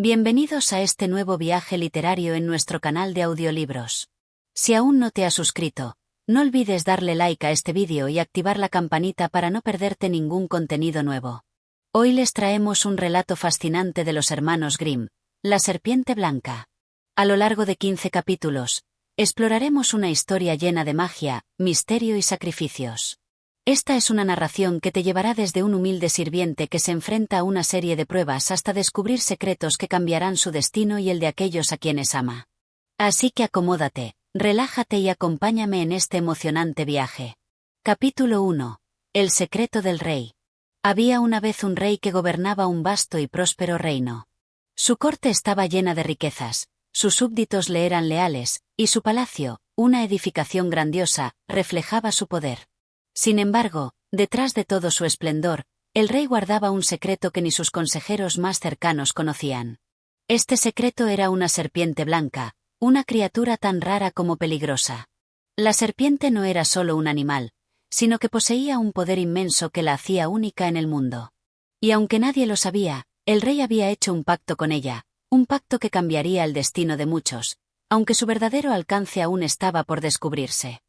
Bienvenidos a este nuevo viaje literario en nuestro canal de audiolibros. Si aún no te has suscrito, no olvides darle like a este vídeo y activar la campanita para no perderte ningún contenido nuevo. Hoy les traemos un relato fascinante de los hermanos Grimm, La serpiente blanca. A lo largo de 15 capítulos, exploraremos una historia llena de magia, misterio y sacrificios. Esta es una narración que te llevará desde un humilde sirviente que se enfrenta a una serie de pruebas hasta descubrir secretos que cambiarán su destino y el de aquellos a quienes ama. Así que acomódate, relájate y acompáñame en este emocionante viaje. Capítulo 1. El secreto del rey. Había una vez un rey que gobernaba un vasto y próspero reino. Su corte estaba llena de riquezas, sus súbditos le eran leales, y su palacio, una edificación grandiosa, reflejaba su poder. Sin embargo, detrás de todo su esplendor, el rey guardaba un secreto que ni sus consejeros más cercanos conocían. Este secreto era una serpiente blanca, una criatura tan rara como peligrosa. La serpiente no era solo un animal, sino que poseía un poder inmenso que la hacía única en el mundo. Y aunque nadie lo sabía, el rey había hecho un pacto con ella, un pacto que cambiaría el destino de muchos, aunque su verdadero alcance aún estaba por descubrirse.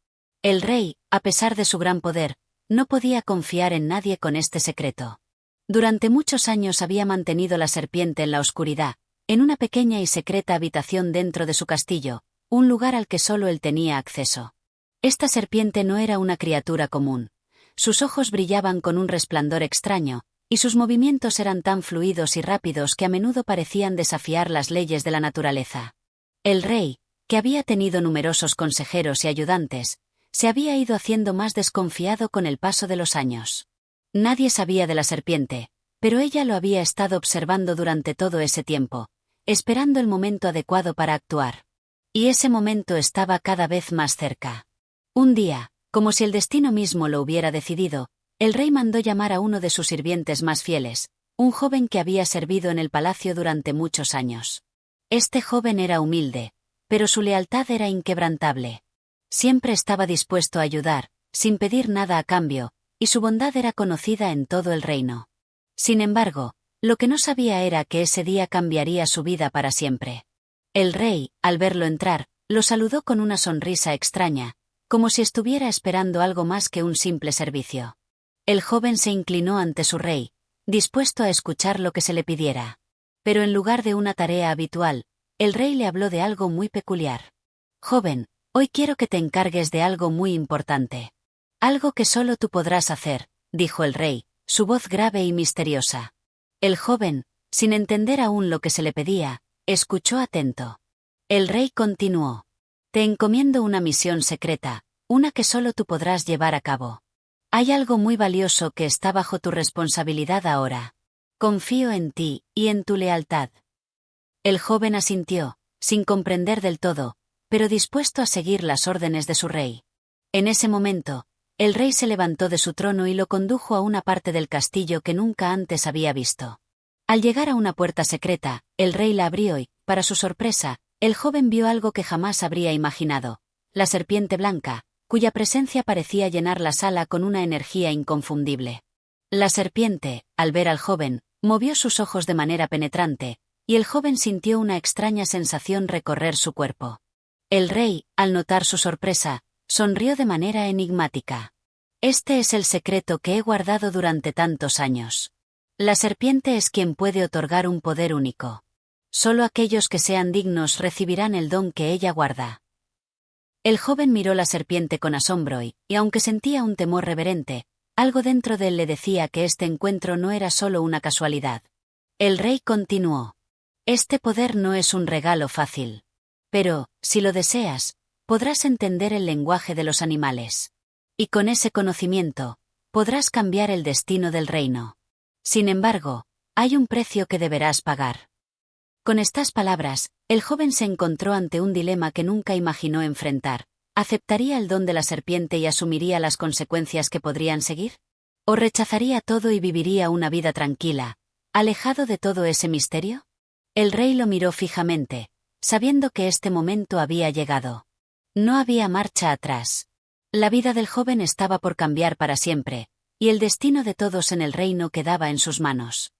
El rey, a pesar de su gran poder, no podía confiar en nadie con este secreto. Durante muchos años había mantenido la serpiente en la oscuridad, en una pequeña y secreta habitación dentro de su castillo, un lugar al que solo él tenía acceso. Esta serpiente no era una criatura común. Sus ojos brillaban con un resplandor extraño, y sus movimientos eran tan fluidos y rápidos que a menudo parecían desafiar las leyes de la naturaleza. El rey, que había tenido numerosos consejeros y ayudantes, se había ido haciendo más desconfiado con el paso de los años. Nadie sabía de la serpiente, pero ella lo había estado observando durante todo ese tiempo, esperando el momento adecuado para actuar. Y ese momento estaba cada vez más cerca. Un día, como si el destino mismo lo hubiera decidido, el rey mandó llamar a uno de sus sirvientes más fieles, un joven que había servido en el palacio durante muchos años. Este joven era humilde, pero su lealtad era inquebrantable. Siempre estaba dispuesto a ayudar, sin pedir nada a cambio, y su bondad era conocida en todo el reino. Sin embargo, lo que no sabía era que ese día cambiaría su vida para siempre. El rey, al verlo entrar, lo saludó con una sonrisa extraña, como si estuviera esperando algo más que un simple servicio. El joven se inclinó ante su rey, dispuesto a escuchar lo que se le pidiera. Pero en lugar de una tarea habitual, el rey le habló de algo muy peculiar. «Joven, hoy quiero que te encargues de algo muy importante. Algo que solo tú podrás hacer», dijo el rey, su voz grave y misteriosa. El joven, sin entender aún lo que se le pedía, escuchó atento. El rey continuó. «Te encomiendo una misión secreta, una que solo tú podrás llevar a cabo. Hay algo muy valioso que está bajo tu responsabilidad ahora. Confío en ti y en tu lealtad». El joven asintió, sin comprender del todo, pero dispuesto a seguir las órdenes de su rey. En ese momento, el rey se levantó de su trono y lo condujo a una parte del castillo que nunca antes había visto. Al llegar a una puerta secreta, el rey la abrió y, para su sorpresa, el joven vio algo que jamás habría imaginado: la serpiente blanca, cuya presencia parecía llenar la sala con una energía inconfundible. La serpiente, al ver al joven, movió sus ojos de manera penetrante, y el joven sintió una extraña sensación recorrer su cuerpo. El rey, al notar su sorpresa, sonrió de manera enigmática. «Este es el secreto que he guardado durante tantos años. La serpiente es quien puede otorgar un poder único. Solo aquellos que sean dignos recibirán el don que ella guarda». El joven miró la serpiente con asombro y aunque sentía un temor reverente, algo dentro de él le decía que este encuentro no era solo una casualidad. El rey continuó. «Este poder no es un regalo fácil. Pero, si lo deseas, podrás entender el lenguaje de los animales. Y con ese conocimiento, podrás cambiar el destino del reino. Sin embargo, hay un precio que deberás pagar». Con estas palabras, el joven se encontró ante un dilema que nunca imaginó enfrentar. ¿Aceptaría el don de la serpiente y asumiría las consecuencias que podrían seguir? ¿O rechazaría todo y viviría una vida tranquila, alejado de todo ese misterio? El rey lo miró fijamente, sabiendo que este momento había llegado. No había marcha atrás. La vida del joven estaba por cambiar para siempre, y el destino de todos en el reino quedaba en sus manos.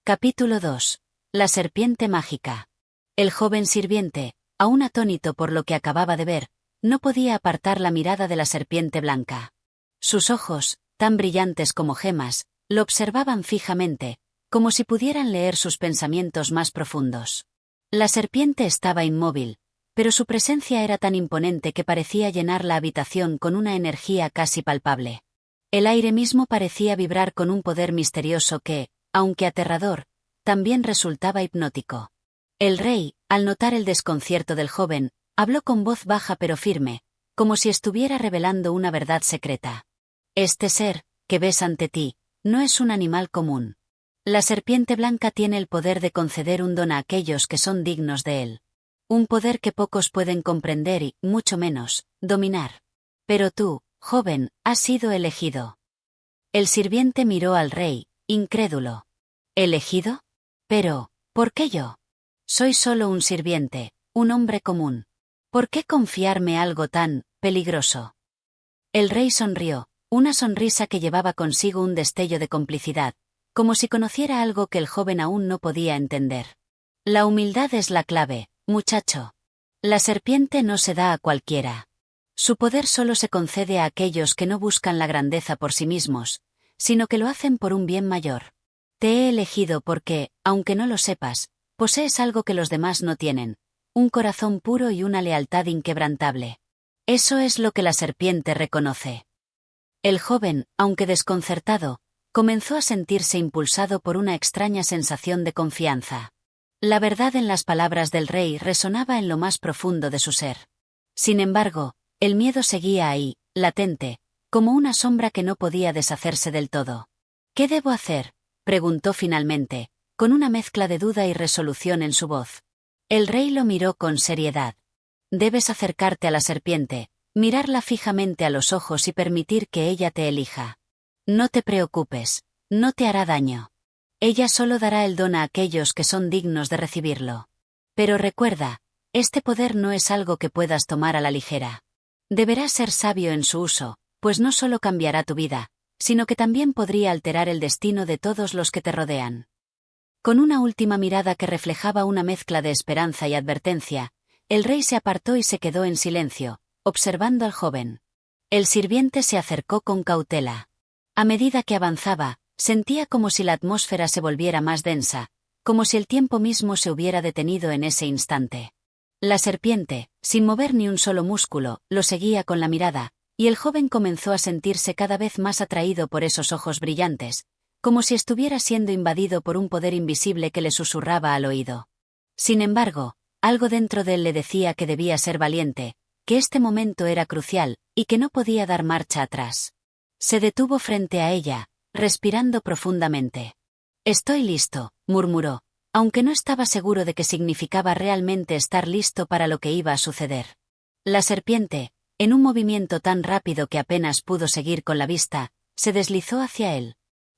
Capítulo 2. La serpiente mágica. El joven sirviente, aún atónito por lo que acababa de ver, no podía apartar la mirada de la serpiente blanca. Sus ojos, tan brillantes como gemas, lo observaban fijamente, como si pudieran leer sus pensamientos más profundos. La serpiente estaba inmóvil, pero su presencia era tan imponente que parecía llenar la habitación con una energía casi palpable. El aire mismo parecía vibrar con un poder misterioso que, aunque aterrador, también resultaba hipnótico. El rey, al notar el desconcierto del joven, habló con voz baja pero firme, como si estuviera revelando una verdad secreta. Este ser, que ves ante ti, no es un animal común. La serpiente blanca tiene el poder de conceder un don a aquellos que son dignos de él. Un poder que pocos pueden comprender y, mucho menos, dominar. Pero tú, joven, has sido elegido. El sirviente miró al rey, incrédulo. ¿Elegido? Pero, ¿por qué yo? Soy solo un sirviente, un hombre común. ¿Por qué confiarme algo tan peligroso? El rey sonrió, una sonrisa que llevaba consigo un destello de complicidad, como si conociera algo que el joven aún no podía entender. La humildad es la clave, muchacho. La serpiente no se da a cualquiera. Su poder solo se concede a aquellos que no buscan la grandeza por sí mismos, sino que lo hacen por un bien mayor. Te he elegido porque, aunque no lo sepas, posees algo que los demás no tienen, un corazón puro y una lealtad inquebrantable. Eso es lo que la serpiente reconoce. El joven, aunque desconcertado, comenzó a sentirse impulsado por una extraña sensación de confianza. La verdad en las palabras del rey resonaba en lo más profundo de su ser. Sin embargo, el miedo seguía ahí, latente, como una sombra que no podía deshacerse del todo. ¿Qué debo hacer?, preguntó finalmente, con una mezcla de duda y resolución en su voz. El rey lo miró con seriedad. Debes acercarte a la serpiente, mirarla fijamente a los ojos y permitir que ella te elija. No te preocupes, no te hará daño. Ella solo dará el don a aquellos que son dignos de recibirlo. Pero recuerda, este poder no es algo que puedas tomar a la ligera. Deberás ser sabio en su uso, pues no solo cambiará tu vida, sino que también podría alterar el destino de todos los que te rodean. Con una última mirada que reflejaba una mezcla de esperanza y advertencia, el rey se apartó y se quedó en silencio, observando al joven. El sirviente se acercó con cautela. A medida que avanzaba, sentía como si la atmósfera se volviera más densa, como si el tiempo mismo se hubiera detenido en ese instante. La serpiente, sin mover ni un solo músculo, lo seguía con la mirada, y el joven comenzó a sentirse cada vez más atraído por esos ojos brillantes, como si estuviera siendo invadido por un poder invisible que le susurraba al oído. Sin embargo, algo dentro de él le decía que debía ser valiente, que este momento era crucial, y que no podía dar marcha atrás. Se detuvo frente a ella, respirando profundamente. «Estoy listo», murmuró, aunque no estaba seguro de qué significaba realmente estar listo para lo que iba a suceder. La serpiente, en un movimiento tan rápido que apenas pudo seguir con la vista, se deslizó hacia él.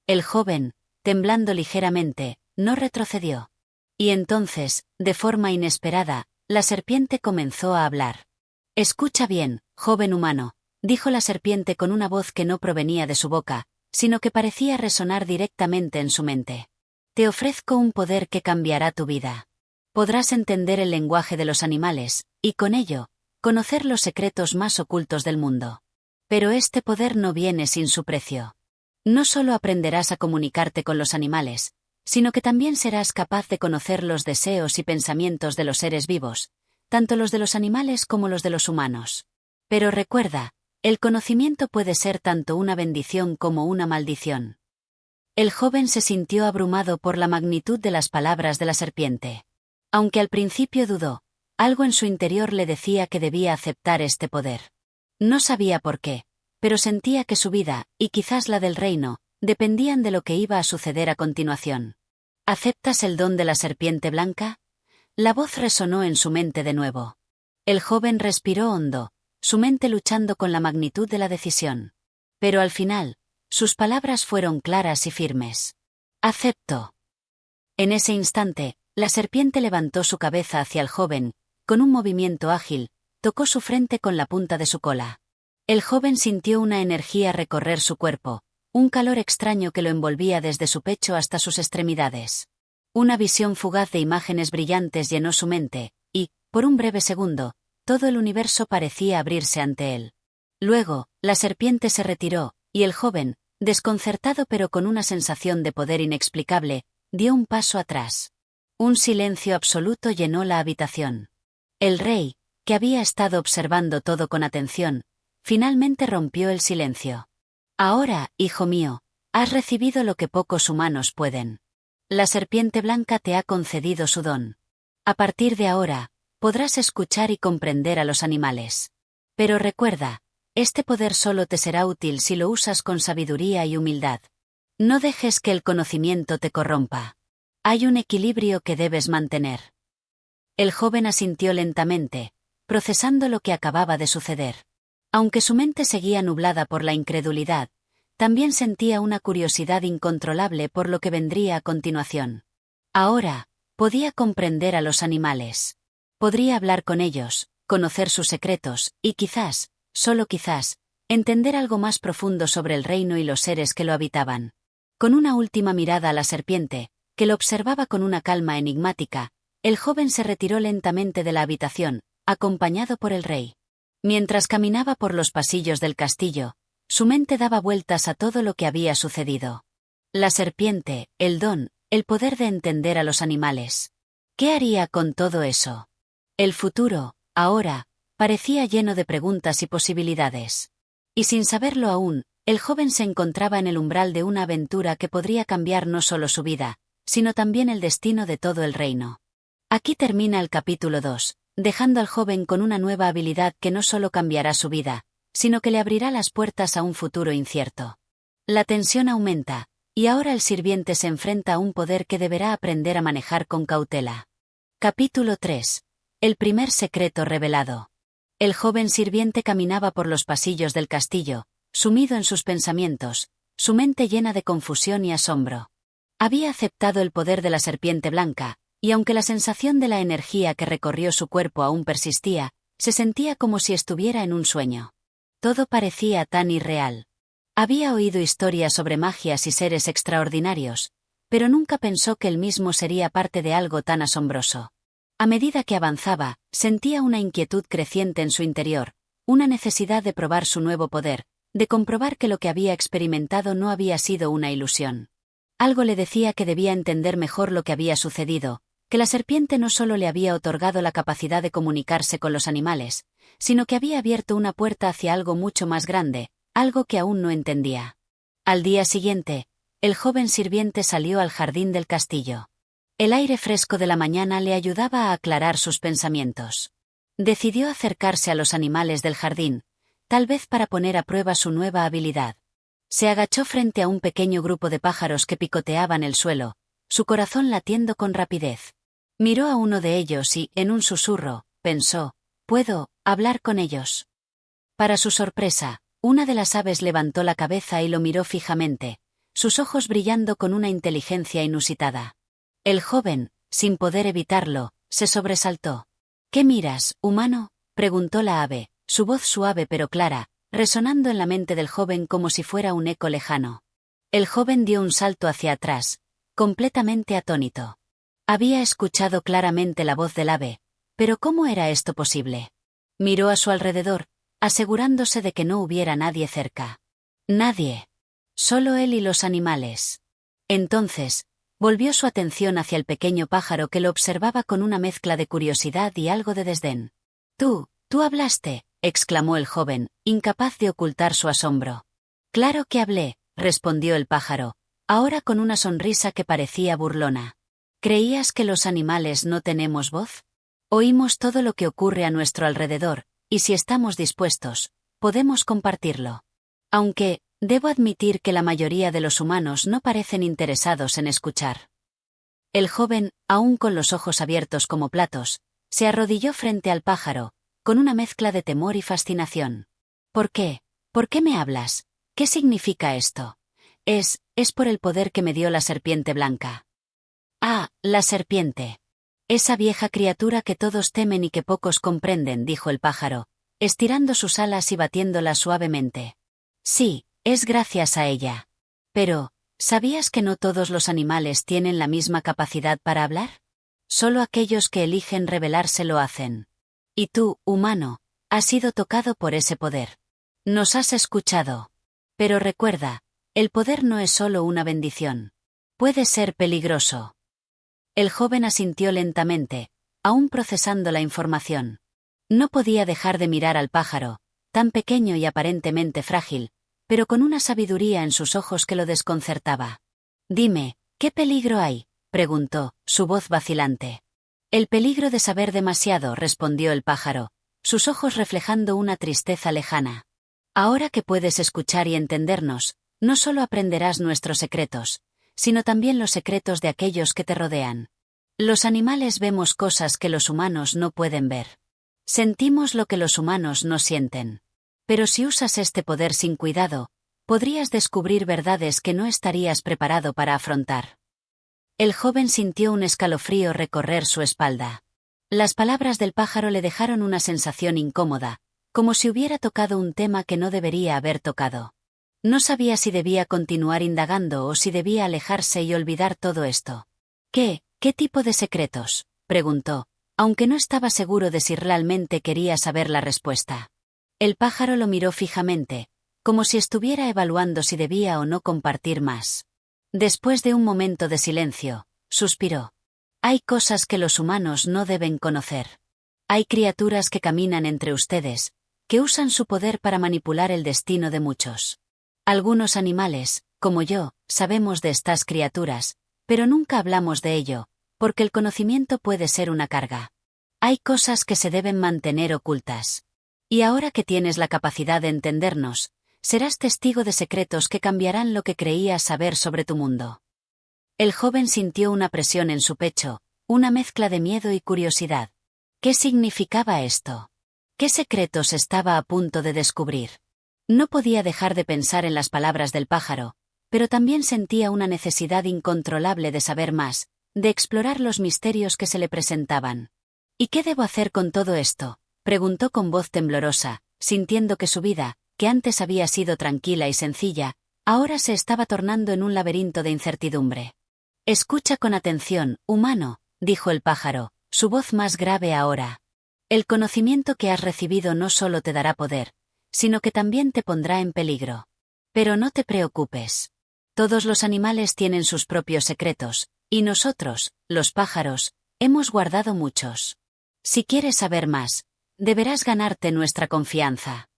El joven, temblando ligeramente, no retrocedió. Y entonces, de forma inesperada, la serpiente comenzó a hablar. «Escucha bien, joven humano», dijo la serpiente con una voz que no provenía de su boca, sino que parecía resonar directamente en su mente. «Te ofrezco un poder que cambiará tu vida. Podrás entender el lenguaje de los animales, y con ello, conocer los secretos más ocultos del mundo. Pero este poder no viene sin su precio. No solo aprenderás a comunicarte con los animales, sino que también serás capaz de conocer los deseos y pensamientos de los seres vivos, tanto los de los animales como los de los humanos. Pero recuerda, el conocimiento puede ser tanto una bendición como una maldición». El joven se sintió abrumado por la magnitud de las palabras de la serpiente. Aunque al principio dudó, algo en su interior le decía que debía aceptar este poder. No sabía por qué, pero sentía que su vida, y quizás la del reino, dependían de lo que iba a suceder a continuación. «¿Aceptas el don de la serpiente blanca?». La voz resonó en su mente de nuevo. El joven respiró hondo, su mente luchando con la magnitud de la decisión. Pero al final, sus palabras fueron claras y firmes. «Acepto». En ese instante, la serpiente levantó su cabeza hacia el joven, con un movimiento ágil, tocó su frente con la punta de su cola. El joven sintió una energía recorrer su cuerpo, un calor extraño que lo envolvía desde su pecho hasta sus extremidades. Una visión fugaz de imágenes brillantes llenó su mente, y, por un breve segundo, todo el universo parecía abrirse ante él. Luego, la serpiente se retiró, y el joven, desconcertado pero con una sensación de poder inexplicable, dio un paso atrás. Un silencio absoluto llenó la habitación. El rey, que había estado observando todo con atención, finalmente rompió el silencio. Ahora, hijo mío, has recibido lo que pocos humanos pueden. La serpiente blanca te ha concedido su don. A partir de ahora, podrás escuchar y comprender a los animales. Pero recuerda, este poder solo te será útil si lo usas con sabiduría y humildad. No dejes que el conocimiento te corrompa. Hay un equilibrio que debes mantener. El joven asintió lentamente, procesando lo que acababa de suceder. Aunque su mente seguía nublada por la incredulidad, también sentía una curiosidad incontrolable por lo que vendría a continuación. Ahora, podía comprender a los animales. Podría hablar con ellos, conocer sus secretos, y quizás, solo quizás, entender algo más profundo sobre el reino y los seres que lo habitaban. Con una última mirada a la serpiente, que lo observaba con una calma enigmática, el joven se retiró lentamente de la habitación, acompañado por el rey. Mientras caminaba por los pasillos del castillo, su mente daba vueltas a todo lo que había sucedido. La serpiente, el don, el poder de entender a los animales. ¿Qué haría con todo eso? El futuro, ahora, parecía lleno de preguntas y posibilidades. Y sin saberlo aún, el joven se encontraba en el umbral de una aventura que podría cambiar no solo su vida, sino también el destino de todo el reino. Aquí termina el capítulo 2, dejando al joven con una nueva habilidad que no solo cambiará su vida, sino que le abrirá las puertas a un futuro incierto. La tensión aumenta, y ahora el sirviente se enfrenta a un poder que deberá aprender a manejar con cautela. Capítulo 3. El primer secreto revelado. El joven sirviente caminaba por los pasillos del castillo, sumido en sus pensamientos, su mente llena de confusión y asombro. Había aceptado el poder de la serpiente blanca, y aunque la sensación de la energía que recorrió su cuerpo aún persistía, se sentía como si estuviera en un sueño. Todo parecía tan irreal. Había oído historias sobre magias y seres extraordinarios, pero nunca pensó que él mismo sería parte de algo tan asombroso. A medida que avanzaba, sentía una inquietud creciente en su interior, una necesidad de probar su nuevo poder, de comprobar que lo que había experimentado no había sido una ilusión. Algo le decía que debía entender mejor lo que había sucedido, que la serpiente no solo le había otorgado la capacidad de comunicarse con los animales, sino que había abierto una puerta hacia algo mucho más grande, algo que aún no entendía. Al día siguiente, el joven sirviente salió al jardín del castillo. El aire fresco de la mañana le ayudaba a aclarar sus pensamientos. Decidió acercarse a los animales del jardín, tal vez para poner a prueba su nueva habilidad. Se agachó frente a un pequeño grupo de pájaros que picoteaban el suelo, su corazón latiendo con rapidez. Miró a uno de ellos y, en un susurro, pensó, «¿Puedo hablar con ellos?». Para su sorpresa, una de las aves levantó la cabeza y lo miró fijamente, sus ojos brillando con una inteligencia inusitada. El joven, sin poder evitarlo, se sobresaltó. «¿Qué miras, humano?», preguntó la ave, su voz suave pero clara, resonando en la mente del joven como si fuera un eco lejano. El joven dio un salto hacia atrás, completamente atónito. Había escuchado claramente la voz del ave, pero ¿cómo era esto posible? Miró a su alrededor, asegurándose de que no hubiera nadie cerca. Nadie. Solo él y los animales. Entonces, volvió su atención hacia el pequeño pájaro que lo observaba con una mezcla de curiosidad y algo de desdén. Tú hablaste», exclamó el joven, incapaz de ocultar su asombro. «Claro que hablé», respondió el pájaro, ahora con una sonrisa que parecía burlona. «¿Creías que los animales no tenemos voz? Oímos todo lo que ocurre a nuestro alrededor, y si estamos dispuestos, podemos compartirlo. Aunque, debo admitir que la mayoría de los humanos no parecen interesados en escuchar». El joven, aún con los ojos abiertos como platos, se arrodilló frente al pájaro, con una mezcla de temor y fascinación. «¿Por qué? ¿Por qué me hablas? ¿Qué significa esto?» Es por el poder que me dio la serpiente blanca». «Ah, la serpiente. Esa vieja criatura que todos temen y que pocos comprenden», dijo el pájaro, estirando sus alas y batiéndolas suavemente. «Sí, es gracias a ella. Pero, ¿Sabías que no todos los animales tienen la misma capacidad para hablar? Solo aquellos que eligen rebelarse lo hacen. Y tú, humano, has sido tocado por ese poder. Nos has escuchado. Pero recuerda, el poder no es solo una bendición. Puede ser peligroso. El joven asintió lentamente, aún procesando la información. No podía dejar de mirar al pájaro, tan pequeño y aparentemente frágil, pero con una sabiduría en sus ojos que lo desconcertaba. Dime, ¿qué peligro hay?, preguntó, su voz vacilante. El peligro de saber demasiado, respondió el pájaro, sus ojos reflejando una tristeza lejana. Ahora que puedes escuchar y entendernos, no solo aprenderás nuestros secretos, sino también los secretos de aquellos que te rodean. Los animales vemos cosas que los humanos no pueden ver. Sentimos lo que los humanos no sienten. Pero si usas este poder sin cuidado, podrías descubrir verdades que no estarías preparado para afrontar. El joven sintió un escalofrío recorrer su espalda. Las palabras del pájaro le dejaron una sensación incómoda, como si hubiera tocado un tema que no debería haber tocado. No sabía si debía continuar indagando o si debía alejarse y olvidar todo esto. ¿Qué tipo de secretos?, preguntó, aunque no estaba seguro de si realmente quería saber la respuesta. El pájaro lo miró fijamente, como si estuviera evaluando si debía o no compartir más. Después de un momento de silencio, suspiró. Hay cosas que los humanos no deben conocer. Hay criaturas que caminan entre ustedes, que usan su poder para manipular el destino de muchos. Algunos animales, como yo, sabemos de estas criaturas, pero nunca hablamos de ello, porque el conocimiento puede ser una carga. Hay cosas que se deben mantener ocultas. Y ahora que tienes la capacidad de entendernos, serás testigo de secretos que cambiarán lo que creías saber sobre tu mundo. El joven sintió una presión en su pecho, una mezcla de miedo y curiosidad. ¿Qué significaba esto? ¿Qué secretos estaba a punto de descubrir? No podía dejar de pensar en las palabras del pájaro, pero también sentía una necesidad incontrolable de saber más, de explorar los misterios que se le presentaban. ¿Y qué debo hacer con todo esto?, preguntó con voz temblorosa, sintiendo que su vida, que antes había sido tranquila y sencilla, ahora se estaba tornando en un laberinto de incertidumbre. Escucha con atención, humano, dijo el pájaro, su voz más grave ahora. El conocimiento que has recibido no solo te dará poder, sino que también te pondrá en peligro. Pero no te preocupes. Todos los animales tienen sus propios secretos, y nosotros, los pájaros, hemos guardado muchos. Si quieres saber más, deberás ganarte nuestra confianza.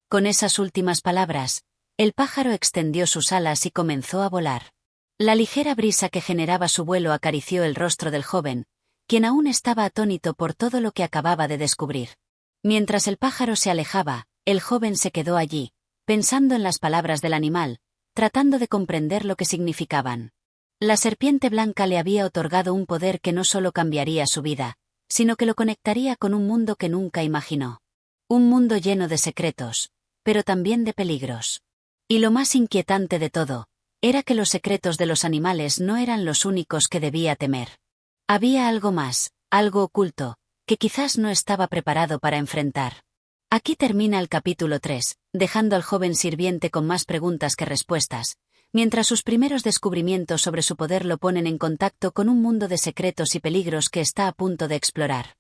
Con esas últimas palabras, el pájaro extendió sus alas y comenzó a volar. La ligera brisa que generaba su vuelo acarició el rostro del joven, quien aún estaba atónito por todo lo que acababa de descubrir. Mientras el pájaro se alejaba, el joven se quedó allí, pensando en las palabras del animal, tratando de comprender lo que significaban. La serpiente blanca le había otorgado un poder que no solo cambiaría su vida, sino que lo conectaría con un mundo que nunca imaginó. Un mundo lleno de secretos, pero también de peligros. Y lo más inquietante de todo, era que los secretos de los animales no eran los únicos que debía temer. Había algo más, algo oculto, que quizás no estaba preparado para enfrentar. Aquí termina el capítulo 3, dejando al joven sirviente con más preguntas que respuestas, mientras sus primeros descubrimientos sobre su poder lo ponen en contacto con un mundo de secretos y peligros que está a punto de explorar.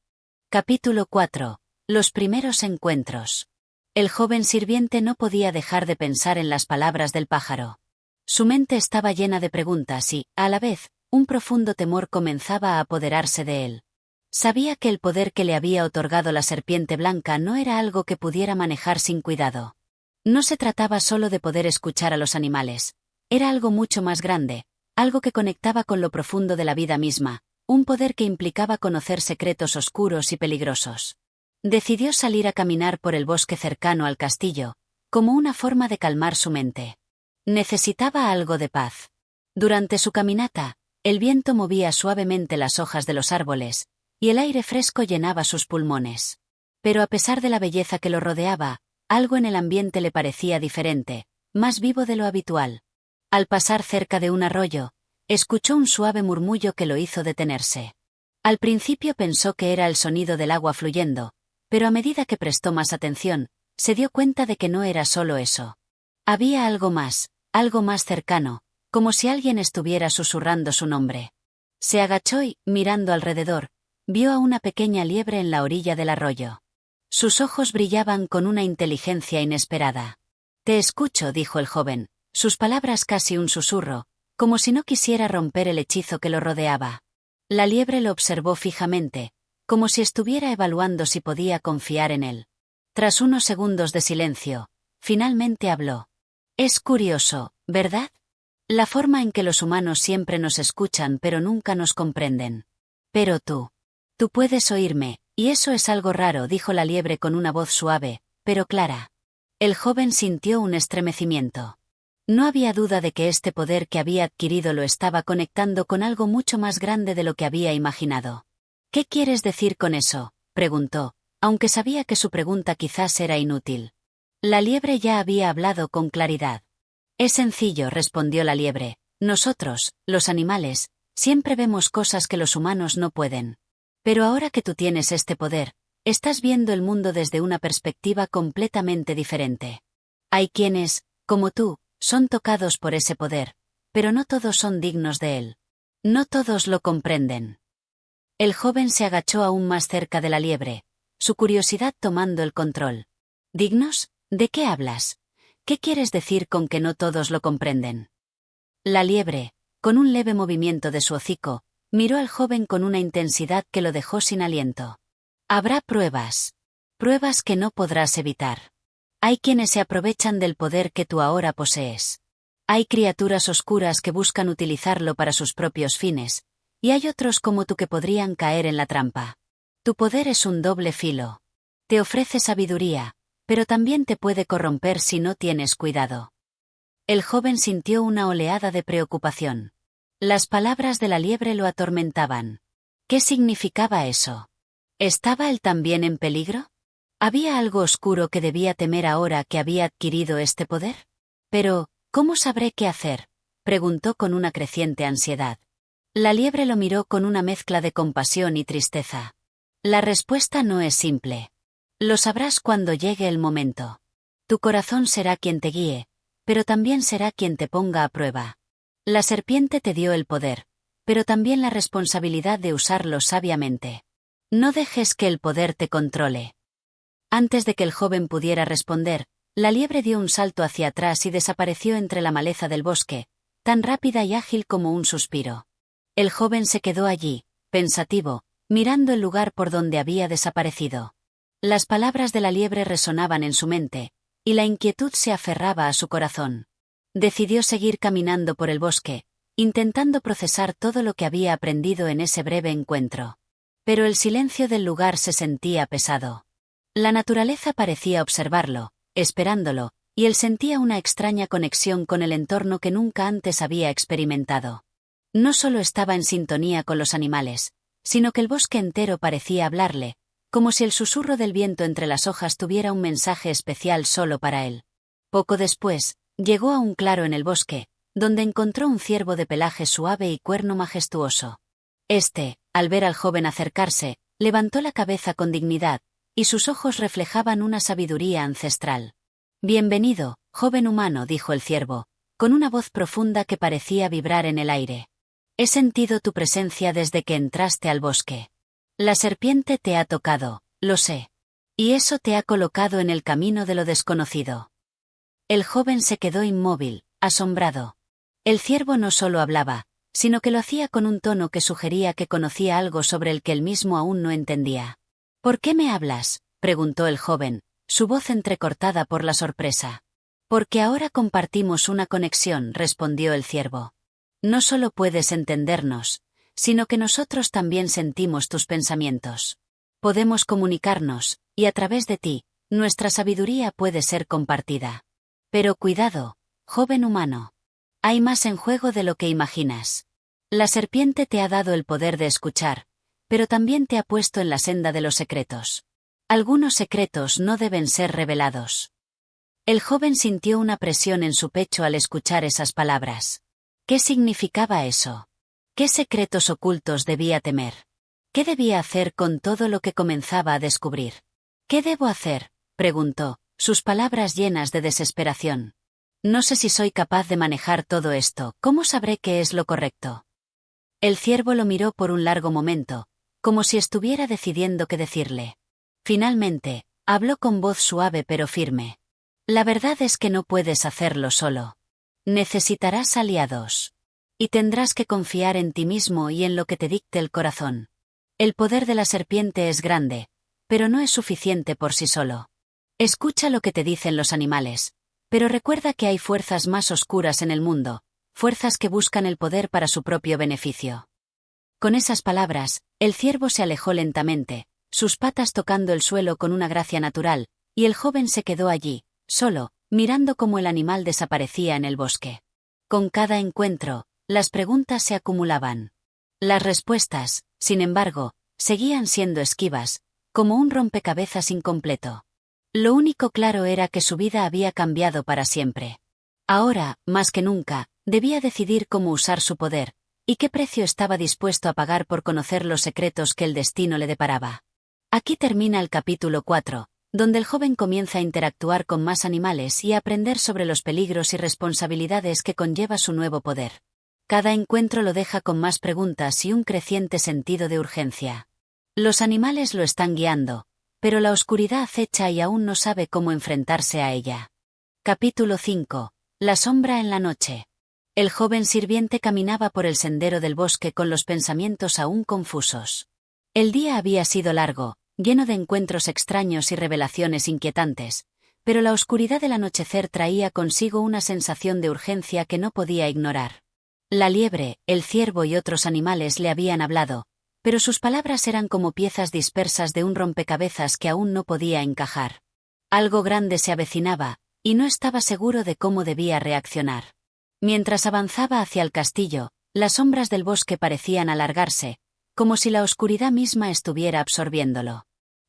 Capítulo 4. Los primeros encuentros. El joven sirviente no podía dejar de pensar en las palabras del pájaro. Su mente estaba llena de preguntas y, a la vez, un profundo temor comenzaba a apoderarse de él. Sabía que el poder que le había otorgado la serpiente blanca no era algo que pudiera manejar sin cuidado. No se trataba solo de poder escuchar a los animales. Era algo mucho más grande, algo que conectaba con lo profundo de la vida misma, un poder que implicaba conocer secretos oscuros y peligrosos. Decidió salir a caminar por el bosque cercano al castillo, como una forma de calmar su mente. Necesitaba algo de paz. Durante su caminata, el viento movía suavemente las hojas de los árboles, y el aire fresco llenaba sus pulmones. Pero a pesar de la belleza que lo rodeaba, algo en el ambiente le parecía diferente, más vivo de lo habitual. Al pasar cerca de un arroyo, escuchó un suave murmullo que lo hizo detenerse. Al principio pensó que era el sonido del agua fluyendo, pero a medida que prestó más atención, se dio cuenta de que no era solo eso. Había algo más cercano, como si alguien estuviera susurrando su nombre. Se agachó y, mirando alrededor, vio a una pequeña liebre en la orilla del arroyo. Sus ojos brillaban con una inteligencia inesperada. «Te escucho», dijo el joven, sus palabras casi un susurro, como si no quisiera romper el hechizo que lo rodeaba. La liebre lo observó fijamente, como si estuviera evaluando si podía confiar en él. Tras unos segundos de silencio, finalmente habló. «Es curioso, ¿verdad? La forma en que los humanos siempre nos escuchan pero nunca nos comprenden. Pero tú puedes oírme, y eso es algo raro», dijo la liebre con una voz suave, pero clara. El joven sintió un estremecimiento. No había duda de que este poder que había adquirido lo estaba conectando con algo mucho más grande de lo que había imaginado. «¿Qué quieres decir con eso?», preguntó, aunque sabía que su pregunta quizás era inútil. La liebre ya había hablado con claridad. «Es sencillo», respondió la liebre. «Nosotros, los animales, siempre vemos cosas que los humanos no pueden. Pero ahora que tú tienes este poder, estás viendo el mundo desde una perspectiva completamente diferente. Hay quienes, como tú, son tocados por ese poder, pero no todos son dignos de él. No todos lo comprenden». El joven se agachó aún más cerca de la liebre, su curiosidad tomando el control. «¿Dignos? ¿De qué hablas? ¿Qué quieres decir con que no todos lo comprenden?». La liebre, con un leve movimiento de su hocico, miró al joven con una intensidad que lo dejó sin aliento. «Habrá pruebas. Pruebas que no podrás evitar. Hay quienes se aprovechan del poder que tú ahora posees. Hay criaturas oscuras que buscan utilizarlo para sus propios fines, y hay otros como tú que podrían caer en la trampa. Tu poder es un doble filo. Te ofrece sabiduría, pero también te puede corromper si no tienes cuidado». El joven sintió una oleada de preocupación. Las palabras de la liebre lo atormentaban. ¿Qué significaba eso? ¿Estaba él también en peligro? ¿Había algo oscuro que debía temer ahora que había adquirido este poder? Pero, ¿cómo sabré qué hacer?, preguntó con una creciente ansiedad. La liebre lo miró con una mezcla de compasión y tristeza. «La respuesta no es simple. Lo sabrás cuando llegue el momento. Tu corazón será quien te guíe, pero también será quien te ponga a prueba. La serpiente te dio el poder, pero también la responsabilidad de usarlo sabiamente. No dejes que el poder te controle». Antes de que el joven pudiera responder, la liebre dio un salto hacia atrás y desapareció entre la maleza del bosque, tan rápida y ágil como un suspiro. El joven se quedó allí, pensativo, mirando el lugar por donde había desaparecido. Las palabras de la liebre resonaban en su mente, y la inquietud se aferraba a su corazón. Decidió seguir caminando por el bosque, intentando procesar todo lo que había aprendido en ese breve encuentro. Pero el silencio del lugar se sentía pesado. La naturaleza parecía observarlo, esperándolo, y él sentía una extraña conexión con el entorno que nunca antes había experimentado. No solo estaba en sintonía con los animales, sino que el bosque entero parecía hablarle, como si el susurro del viento entre las hojas tuviera un mensaje especial solo para él. Poco después, llegó a un claro en el bosque, donde encontró un ciervo de pelaje suave y cuerno majestuoso. Este, al ver al joven acercarse, levantó la cabeza con dignidad, y sus ojos reflejaban una sabiduría ancestral. «Bienvenido, joven humano», dijo el ciervo, con una voz profunda que parecía vibrar en el aire. «He sentido tu presencia desde que entraste al bosque. La serpiente te ha tocado, lo sé. Y eso te ha colocado en el camino de lo desconocido». El joven se quedó inmóvil, asombrado. El ciervo no solo hablaba, sino que lo hacía con un tono que sugería que conocía algo sobre el que él mismo aún no entendía. «¿Por qué me hablas?», preguntó el joven, su voz entrecortada por la sorpresa. «Porque ahora compartimos una conexión», respondió el ciervo. «No solo puedes entendernos, sino que nosotros también sentimos tus pensamientos. Podemos comunicarnos, y a través de ti, nuestra sabiduría puede ser compartida. Pero cuidado, joven humano. Hay más en juego de lo que imaginas. La serpiente te ha dado el poder de escuchar, pero también te ha puesto en la senda de los secretos. Algunos secretos no deben ser revelados». El joven sintió una presión en su pecho al escuchar esas palabras. ¿Qué significaba eso? ¿Qué secretos ocultos debía temer? ¿Qué debía hacer con todo lo que comenzaba a descubrir? «¿Qué debo hacer?», preguntó, sus palabras llenas de desesperación. No sé si soy capaz de manejar todo esto, ¿cómo sabré qué es lo correcto? El ciervo lo miró por un largo momento, como si estuviera decidiendo qué decirle. Finalmente, habló con voz suave pero firme. La verdad es que no puedes hacerlo solo. Necesitarás aliados. Y tendrás que confiar en ti mismo y en lo que te dicte el corazón. El poder de la serpiente es grande, pero no es suficiente por sí solo. Escucha lo que te dicen los animales, pero recuerda que hay fuerzas más oscuras en el mundo, fuerzas que buscan el poder para su propio beneficio. Con esas palabras, el ciervo se alejó lentamente, sus patas tocando el suelo con una gracia natural, y el joven se quedó allí, solo, mirando cómo el animal desaparecía en el bosque. Con cada encuentro, las preguntas se acumulaban. Las respuestas, sin embargo, seguían siendo esquivas, como un rompecabezas incompleto. Lo único claro era que su vida había cambiado para siempre. Ahora, más que nunca, debía decidir cómo usar su poder, y qué precio estaba dispuesto a pagar por conocer los secretos que el destino le deparaba. Aquí termina el capítulo 4, donde el joven comienza a interactuar con más animales y a aprender sobre los peligros y responsabilidades que conlleva su nuevo poder. Cada encuentro lo deja con más preguntas y un creciente sentido de urgencia. Los animales lo están guiando, pero la oscuridad acecha y aún no sabe cómo enfrentarse a ella. Capítulo 5. La sombra en la noche. El joven sirviente caminaba por el sendero del bosque con los pensamientos aún confusos. El día había sido largo, lleno de encuentros extraños y revelaciones inquietantes, pero la oscuridad del anochecer traía consigo una sensación de urgencia que no podía ignorar. La liebre, el ciervo y otros animales le habían hablado, pero sus palabras eran como piezas dispersas de un rompecabezas que aún no podía encajar. Algo grande se avecinaba, y no estaba seguro de cómo debía reaccionar. Mientras avanzaba hacia el castillo, las sombras del bosque parecían alargarse, como si la oscuridad misma estuviera absorbiéndolo.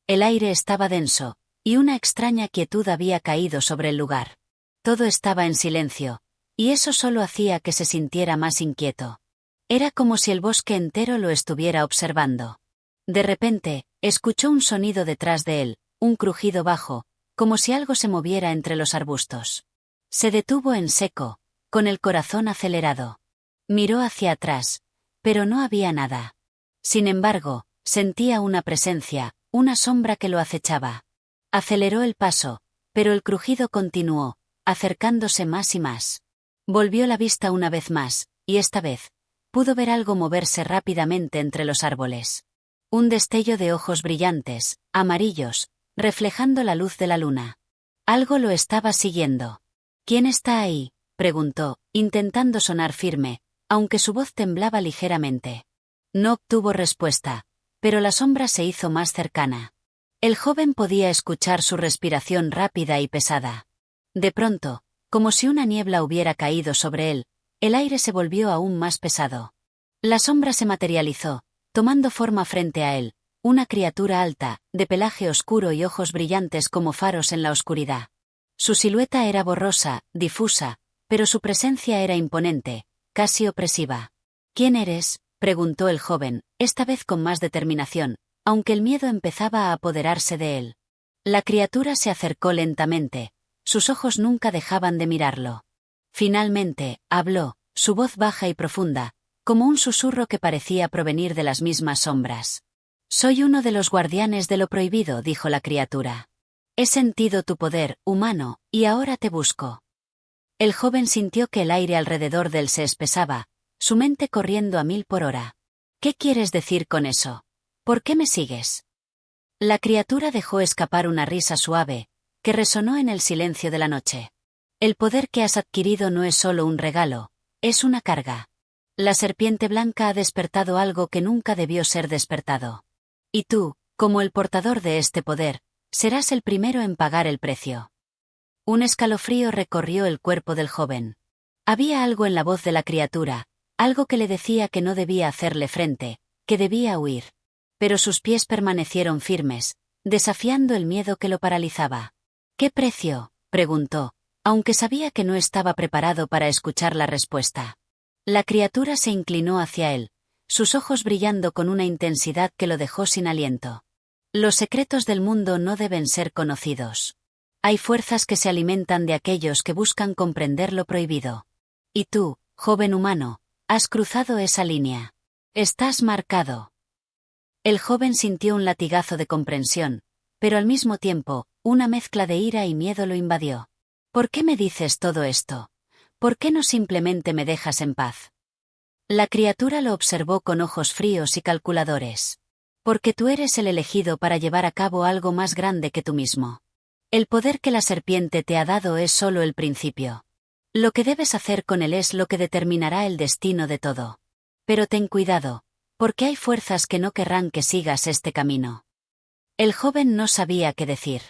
El aire estaba denso, y una extraña quietud había caído sobre el lugar. Todo estaba en silencio, y eso solo hacía que se sintiera más inquieto. Era como si el bosque entero lo estuviera observando. De repente, escuchó un sonido detrás de él, un crujido bajo, como si algo se moviera entre los arbustos. Se detuvo en seco, con el corazón acelerado. Miró hacia atrás, pero no había nada. Sin embargo, sentía una presencia, una sombra que lo acechaba. Aceleró el paso, pero el crujido continuó, acercándose más y más. Volvió la vista una vez más, y esta vez, pudo ver algo moverse rápidamente entre los árboles. Un destello de ojos brillantes, amarillos, reflejando la luz de la luna. Algo lo estaba siguiendo. ¿Quién está ahí?, preguntó, intentando sonar firme, aunque su voz temblaba ligeramente. No obtuvo respuesta, pero la sombra se hizo más cercana. El joven podía escuchar su respiración rápida y pesada. De pronto, como si una niebla hubiera caído sobre él, el aire se volvió aún más pesado. La sombra se materializó, tomando forma frente a él, una criatura alta, de pelaje oscuro y ojos brillantes como faros en la oscuridad. Su silueta era borrosa, difusa, pero su presencia era imponente, casi opresiva. ¿Quién eres?, preguntó el joven, esta vez con más determinación, aunque el miedo empezaba a apoderarse de él. La criatura se acercó lentamente, sus ojos nunca dejaban de mirarlo. Finalmente, habló, su voz baja y profunda, como un susurro que parecía provenir de las mismas sombras. «Soy uno de los guardianes de lo prohibido», dijo la criatura. «He sentido tu poder, humano, y ahora te busco». El joven sintió que el aire alrededor de él se espesaba, su mente corriendo a 1000 por hora. «¿Qué quieres decir con eso? ¿Por qué me sigues?». La criatura dejó escapar una risa suave, que resonó en el silencio de la noche. «El poder que has adquirido no es solo un regalo, es una carga. La serpiente blanca ha despertado algo que nunca debió ser despertado. Y tú, como el portador de este poder, serás el primero en pagar el precio». Un escalofrío recorrió el cuerpo del joven. Había algo en la voz de la criatura, algo que le decía que no debía hacerle frente, que debía huir. Pero sus pies permanecieron firmes, desafiando el miedo que lo paralizaba. «¿Qué precio?», preguntó, aunque sabía que no estaba preparado para escuchar la respuesta. La criatura se inclinó hacia él, sus ojos brillando con una intensidad que lo dejó sin aliento. «Los secretos del mundo no deben ser conocidos. Hay fuerzas que se alimentan de aquellos que buscan comprender lo prohibido. Y tú, joven humano, has cruzado esa línea. Estás marcado. El joven sintió un latigazo de comprensión, pero al mismo tiempo, una mezcla de ira y miedo lo invadió. ¿Por qué me dices todo esto? ¿Por qué no simplemente me dejas en paz? La criatura lo observó con ojos fríos y calculadores. Porque tú eres el elegido para llevar a cabo algo más grande que tú mismo. El poder que la serpiente te ha dado es solo el principio. Lo que debes hacer con él es lo que determinará el destino de todo. Pero ten cuidado, porque hay fuerzas que no querrán que sigas este camino. El joven no sabía qué decir.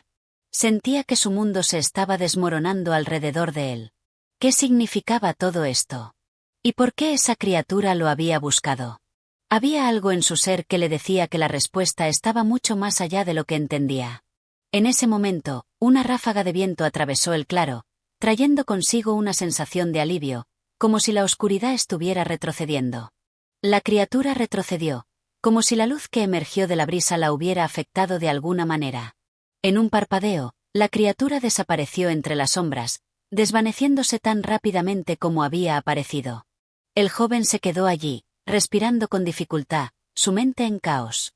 Sentía que su mundo se estaba desmoronando alrededor de él. ¿Qué significaba todo esto? ¿Y por qué esa criatura lo había buscado? Había algo en su ser que le decía que la respuesta estaba mucho más allá de lo que entendía. En ese momento, una ráfaga de viento atravesó el claro, trayendo consigo una sensación de alivio, como si la oscuridad estuviera retrocediendo. La criatura retrocedió, como si la luz que emergió de la brisa la hubiera afectado de alguna manera. En un parpadeo, la criatura desapareció entre las sombras, desvaneciéndose tan rápidamente como había aparecido. El joven se quedó allí, respirando con dificultad, su mente en caos.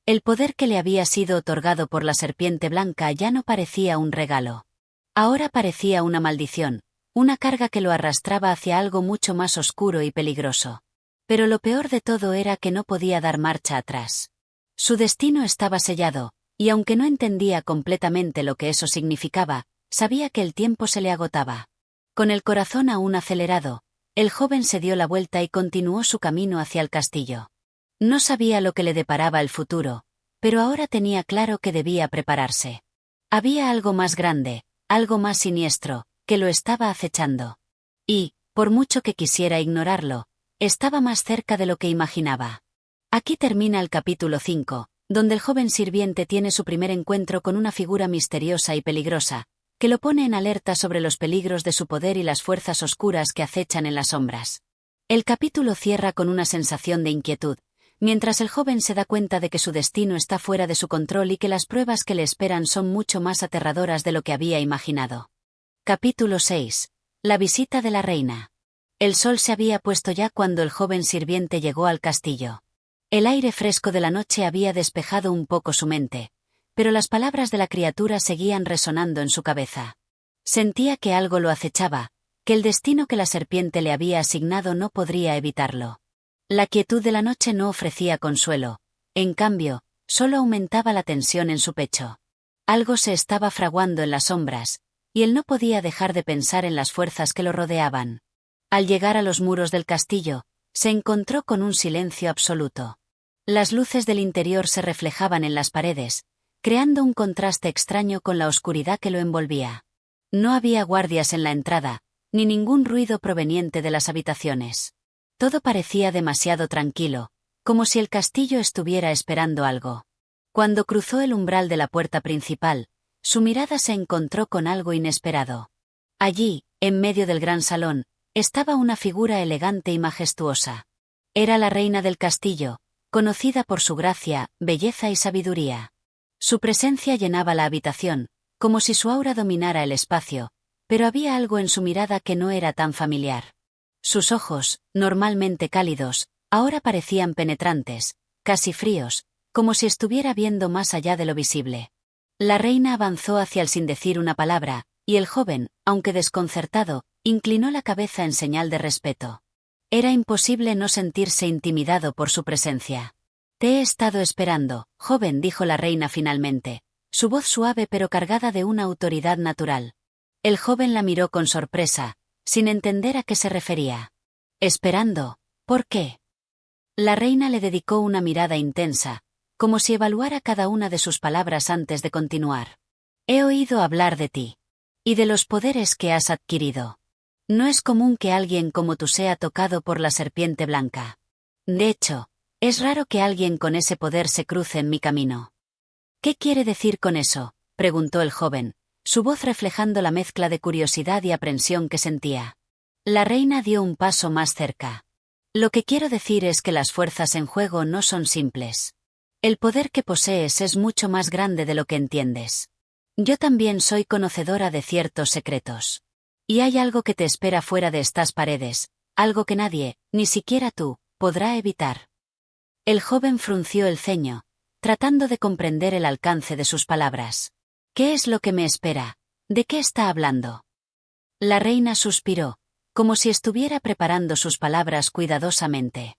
El poder que le había sido otorgado por la serpiente blanca ya no parecía un regalo. Ahora parecía una maldición, una carga que lo arrastraba hacia algo mucho más oscuro y peligroso. Pero lo peor de todo era que no podía dar marcha atrás. Su destino estaba sellado, y aunque no entendía completamente lo que eso significaba, sabía que el tiempo se le agotaba. Con el corazón aún acelerado, el joven se dio la vuelta y continuó su camino hacia el castillo. No sabía lo que le deparaba el futuro, pero ahora tenía claro que debía prepararse. Había algo más grande, algo más siniestro, que lo estaba acechando. Y, por mucho que quisiera ignorarlo, estaba más cerca de lo que imaginaba. Aquí termina el capítulo 5, donde el joven sirviente tiene su primer encuentro con una figura misteriosa y peligrosa, que lo pone en alerta sobre los peligros de su poder y las fuerzas oscuras que acechan en las sombras. El capítulo cierra con una sensación de inquietud, mientras el joven se da cuenta de que su destino está fuera de su control y que las pruebas que le esperan son mucho más aterradoras de lo que había imaginado. Capítulo 6. La visita de la reina. El sol se había puesto ya cuando el joven sirviente llegó al castillo. El aire fresco de la noche había despejado un poco su mente, pero las palabras de la criatura seguían resonando en su cabeza. Sentía que algo lo acechaba, que el destino que la serpiente le había asignado no podría evitarlo. La quietud de la noche no ofrecía consuelo, en cambio, solo aumentaba la tensión en su pecho. Algo se estaba fraguando en las sombras, y él no podía dejar de pensar en las fuerzas que lo rodeaban. Al llegar a los muros del castillo, se encontró con un silencio absoluto. Las luces del interior se reflejaban en las paredes, creando un contraste extraño con la oscuridad que lo envolvía. No había guardias en la entrada, ni ningún ruido proveniente de las habitaciones. Todo parecía demasiado tranquilo, como si el castillo estuviera esperando algo. Cuando cruzó el umbral de la puerta principal, su mirada se encontró con algo inesperado. Allí, en medio del gran salón, estaba una figura elegante y majestuosa. Era la reina del castillo, conocida por su gracia, belleza y sabiduría. Su presencia llenaba la habitación, como si su aura dominara el espacio, pero había algo en su mirada que no era tan familiar. Sus ojos, normalmente cálidos, ahora parecían penetrantes, casi fríos, como si estuviera viendo más allá de lo visible. La reina avanzó hacia él sin decir una palabra, y el joven, aunque desconcertado, inclinó la cabeza en señal de respeto. Era imposible no sentirse intimidado por su presencia. «Te he estado esperando, joven», dijo la reina finalmente, su voz suave pero cargada de una autoridad natural. El joven la miró con sorpresa, sin entender a qué se refería. «¿Esperando? ¿Por qué?». La reina le dedicó una mirada intensa, como si evaluara cada una de sus palabras antes de continuar. «He oído hablar de ti. Y de los poderes que has adquirido. No es común que alguien como tú sea tocado por la serpiente blanca. De hecho, es raro que alguien con ese poder se cruce en mi camino». «¿Qué quiere decir con eso?», preguntó el joven, su voz reflejando la mezcla de curiosidad y aprensión que sentía. La reina dio un paso más cerca. «Lo que quiero decir es que las fuerzas en juego no son simples. El poder que posees es mucho más grande de lo que entiendes. Yo también soy conocedora de ciertos secretos. Y hay algo que te espera fuera de estas paredes, algo que nadie, ni siquiera tú, podrá evitar. El joven frunció el ceño, tratando de comprender el alcance de sus palabras. ¿Qué es lo que me espera? ¿De qué está hablando? La reina suspiró, como si estuviera preparando sus palabras cuidadosamente.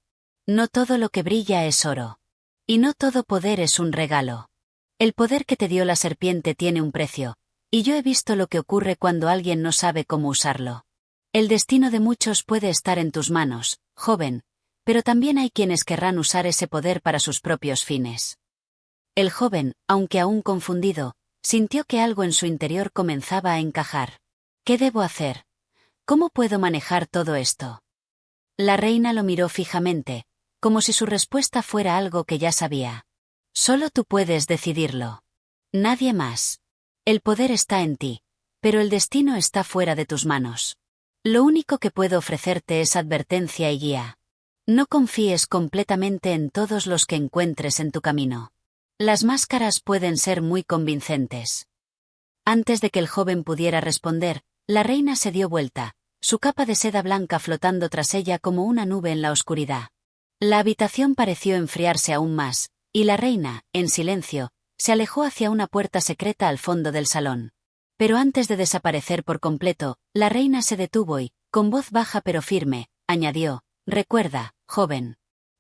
No todo lo que brilla es oro. Y no todo poder es un regalo. El poder que te dio la serpiente tiene un precio, y yo he visto lo que ocurre cuando alguien no sabe cómo usarlo. El destino de muchos puede estar en tus manos, joven, pero también hay quienes querrán usar ese poder para sus propios fines. El joven, aunque aún confundido, sintió que algo en su interior comenzaba a encajar. ¿Qué debo hacer? ¿Cómo puedo manejar todo esto? La reina lo miró fijamente, como si su respuesta fuera algo que ya sabía. Solo tú puedes decidirlo. Nadie más. El poder está en ti, pero el destino está fuera de tus manos. Lo único que puedo ofrecerte es advertencia y guía. No confíes completamente en todos los que encuentres en tu camino. Las máscaras pueden ser muy convincentes. Antes de que el joven pudiera responder, la reina se dio vuelta, su capa de seda blanca flotando tras ella como una nube en la oscuridad. La habitación pareció enfriarse aún más, y la reina, en silencio, se alejó hacia una puerta secreta al fondo del salón. Pero antes de desaparecer por completo, la reina se detuvo y, con voz baja pero firme, añadió: recuerda, joven.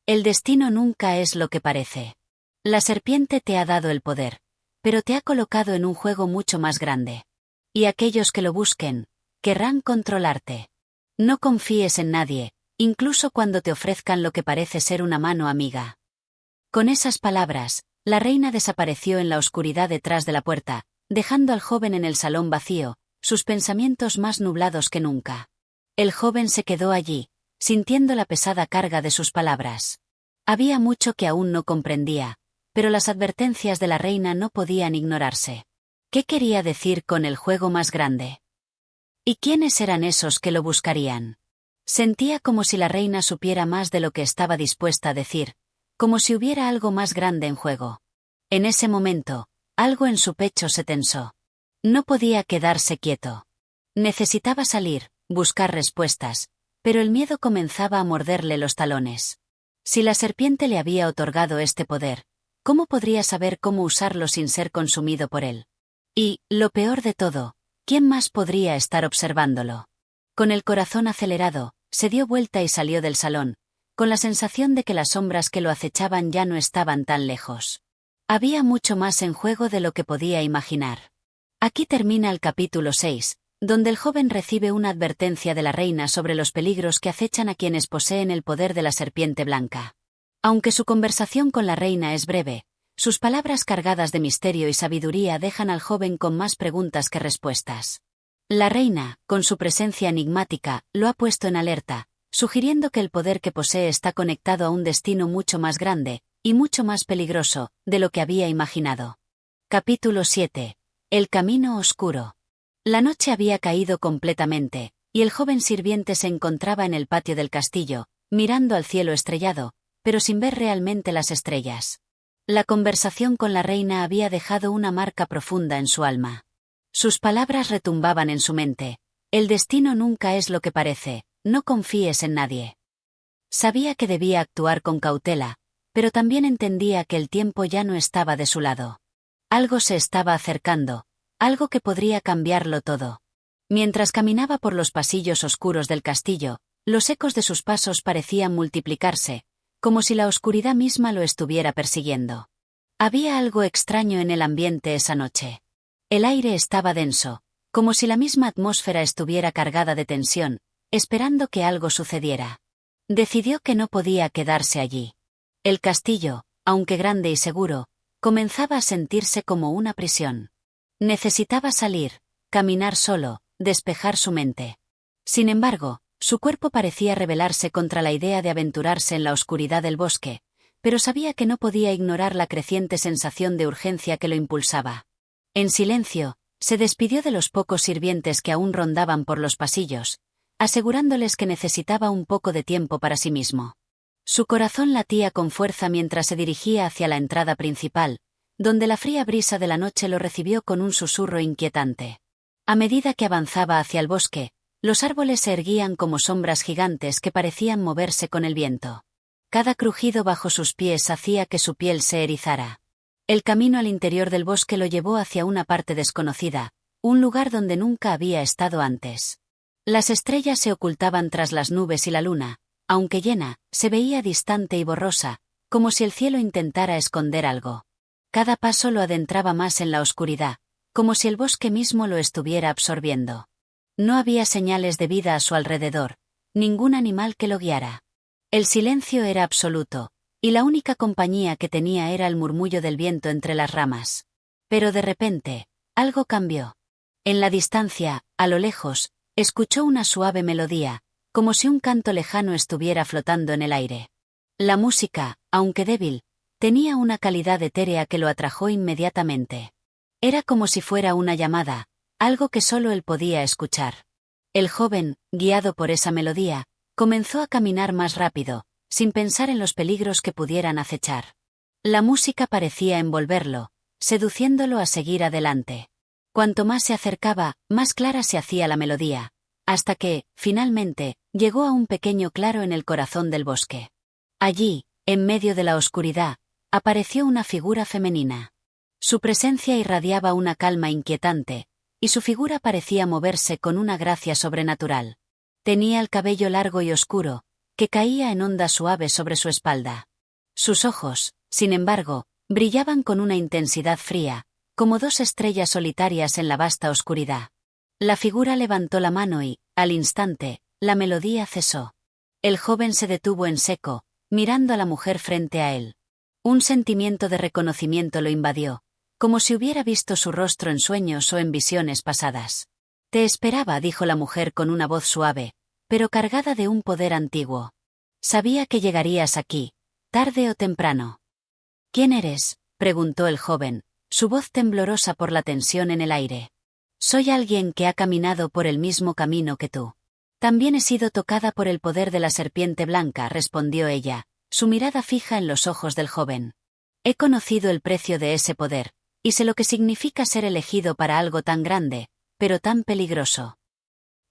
El destino nunca es lo que parece. La serpiente te ha dado el poder, pero te ha colocado en un juego mucho más grande. Y aquellos que lo busquen, querrán controlarte. No confíes en nadie, incluso cuando te ofrezcan lo que parece ser una mano amiga. Con esas palabras, la reina desapareció en la oscuridad detrás de la puerta, dejando al joven en el salón vacío, sus pensamientos más nublados que nunca. El joven se quedó allí, sintiendo la pesada carga de sus palabras. Había mucho que aún no comprendía, pero las advertencias de la reina no podían ignorarse. ¿Qué quería decir con el juego más grande? ¿Y quiénes eran esos que lo buscarían? Sentía como si la reina supiera más de lo que estaba dispuesta a decir, como si hubiera algo más grande en juego. En ese momento, algo en su pecho se tensó. No podía quedarse quieto. Necesitaba salir, buscar respuestas, pero el miedo comenzaba a morderle los talones. Si la serpiente le había otorgado este poder, ¿cómo podría saber cómo usarlo sin ser consumido por él? Y, lo peor de todo, ¿quién más podría estar observándolo? Con el corazón acelerado, se dio vuelta y salió del salón, con la sensación de que las sombras que lo acechaban ya no estaban tan lejos. Había mucho más en juego de lo que podía imaginar. Aquí termina el capítulo 6, donde el joven recibe una advertencia de la reina sobre los peligros que acechan a quienes poseen el poder de la serpiente blanca. Aunque su conversación con la reina es breve, sus palabras cargadas de misterio y sabiduría dejan al joven con más preguntas que respuestas. La reina, con su presencia enigmática, lo ha puesto en alerta, sugiriendo que el poder que posee está conectado a un destino mucho más grande, y mucho más peligroso, de lo que había imaginado. Capítulo 7. El camino oscuro. La noche había caído completamente, y el joven sirviente se encontraba en el patio del castillo, mirando al cielo estrellado, pero sin ver realmente las estrellas. La conversación con la reina había dejado una marca profunda en su alma. Sus palabras retumbaban en su mente. El destino nunca es lo que parece, no confíes en nadie. Sabía que debía actuar con cautela, pero también entendía que el tiempo ya no estaba de su lado. Algo se estaba acercando, algo que podría cambiarlo todo. Mientras caminaba por los pasillos oscuros del castillo, los ecos de sus pasos parecían multiplicarse, como si la oscuridad misma lo estuviera persiguiendo. Había algo extraño en el ambiente esa noche. El aire estaba denso, como si la misma atmósfera estuviera cargada de tensión, esperando que algo sucediera. Decidió que no podía quedarse allí. El castillo, aunque grande y seguro, comenzaba a sentirse como una prisión. Necesitaba salir, caminar solo, despejar su mente. Sin embargo, su cuerpo parecía rebelarse contra la idea de aventurarse en la oscuridad del bosque, pero sabía que no podía ignorar la creciente sensación de urgencia que lo impulsaba. En silencio, se despidió de los pocos sirvientes que aún rondaban por los pasillos, asegurándoles que necesitaba un poco de tiempo para sí mismo. Su corazón latía con fuerza mientras se dirigía hacia la entrada principal, donde la fría brisa de la noche lo recibió con un susurro inquietante. A medida que avanzaba hacia el bosque, los árboles se erguían como sombras gigantes que parecían moverse con el viento. Cada crujido bajo sus pies hacía que su piel se erizara. El camino al interior del bosque lo llevó hacia una parte desconocida, un lugar donde nunca había estado antes. Las estrellas se ocultaban tras las nubes y la luna, aunque llena, se veía distante y borrosa, como si el cielo intentara esconder algo. Cada paso lo adentraba más en la oscuridad, como si el bosque mismo lo estuviera absorbiendo. No había señales de vida a su alrededor, ningún animal que lo guiara. El silencio era absoluto, y la única compañía que tenía era el murmullo del viento entre las ramas. Pero de repente, algo cambió. En la distancia, a lo lejos, escuchó una suave melodía, como si un canto lejano estuviera flotando en el aire. La música, aunque débil, tenía una calidad etérea que lo atrajo inmediatamente. Era como si fuera una llamada, algo que solo él podía escuchar. El joven, guiado por esa melodía, comenzó a caminar más rápido, sin pensar en los peligros que pudieran acechar. La música parecía envolverlo, seduciéndolo a seguir adelante. Cuanto más se acercaba, más clara se hacía la melodía, hasta que, finalmente, llegó a un pequeño claro en el corazón del bosque. Allí, en medio de la oscuridad, apareció una figura femenina. Su presencia irradiaba una calma inquietante, y su figura parecía moverse con una gracia sobrenatural. Tenía el cabello largo y oscuro, que caía en ondas suaves sobre su espalda. Sus ojos, sin embargo, brillaban con una intensidad fría, como dos estrellas solitarias en la vasta oscuridad. La figura levantó la mano y, al instante, la melodía cesó. El joven se detuvo en seco, mirando a la mujer frente a él. Un sentimiento de reconocimiento lo invadió, como si hubiera visto su rostro en sueños o en visiones pasadas. Te esperaba, dijo la mujer con una voz suave, pero cargada de un poder antiguo. Sabía que llegarías aquí, tarde o temprano. ¿Quién eres?, preguntó el joven, su voz temblorosa por la tensión en el aire. Soy alguien que ha caminado por el mismo camino que tú. También he sido tocada por el poder de la serpiente blanca, respondió ella, su mirada fija en los ojos del joven. He conocido el precio de ese poder, y sé lo que significa ser elegido para algo tan grande, pero tan peligroso.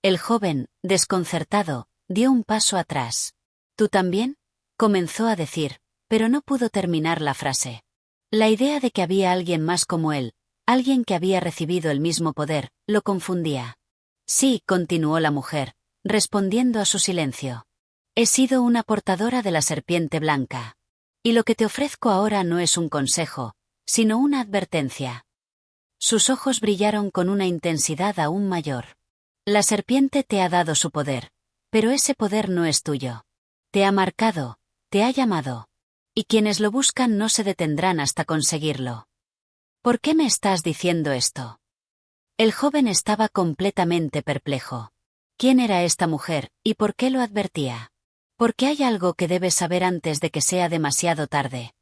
El joven, desconcertado, dio un paso atrás. ¿Tú también?, comenzó a decir, pero no pudo terminar la frase. La idea de que había alguien más como él, alguien que había recibido el mismo poder, lo confundía. Sí, continuó la mujer, respondiendo a su silencio. He sido una portadora de la serpiente blanca. Y lo que te ofrezco ahora no es un consejo, sino una advertencia. Sus ojos brillaron con una intensidad aún mayor. La serpiente te ha dado su poder, pero ese poder no es tuyo. Te ha marcado, te ha llamado. Y quienes lo buscan no se detendrán hasta conseguirlo. ¿Por qué me estás diciendo esto? El joven estaba completamente perplejo. ¿Quién era esta mujer, y por qué lo advertía? Porque hay algo que debes saber antes de que sea demasiado tarde.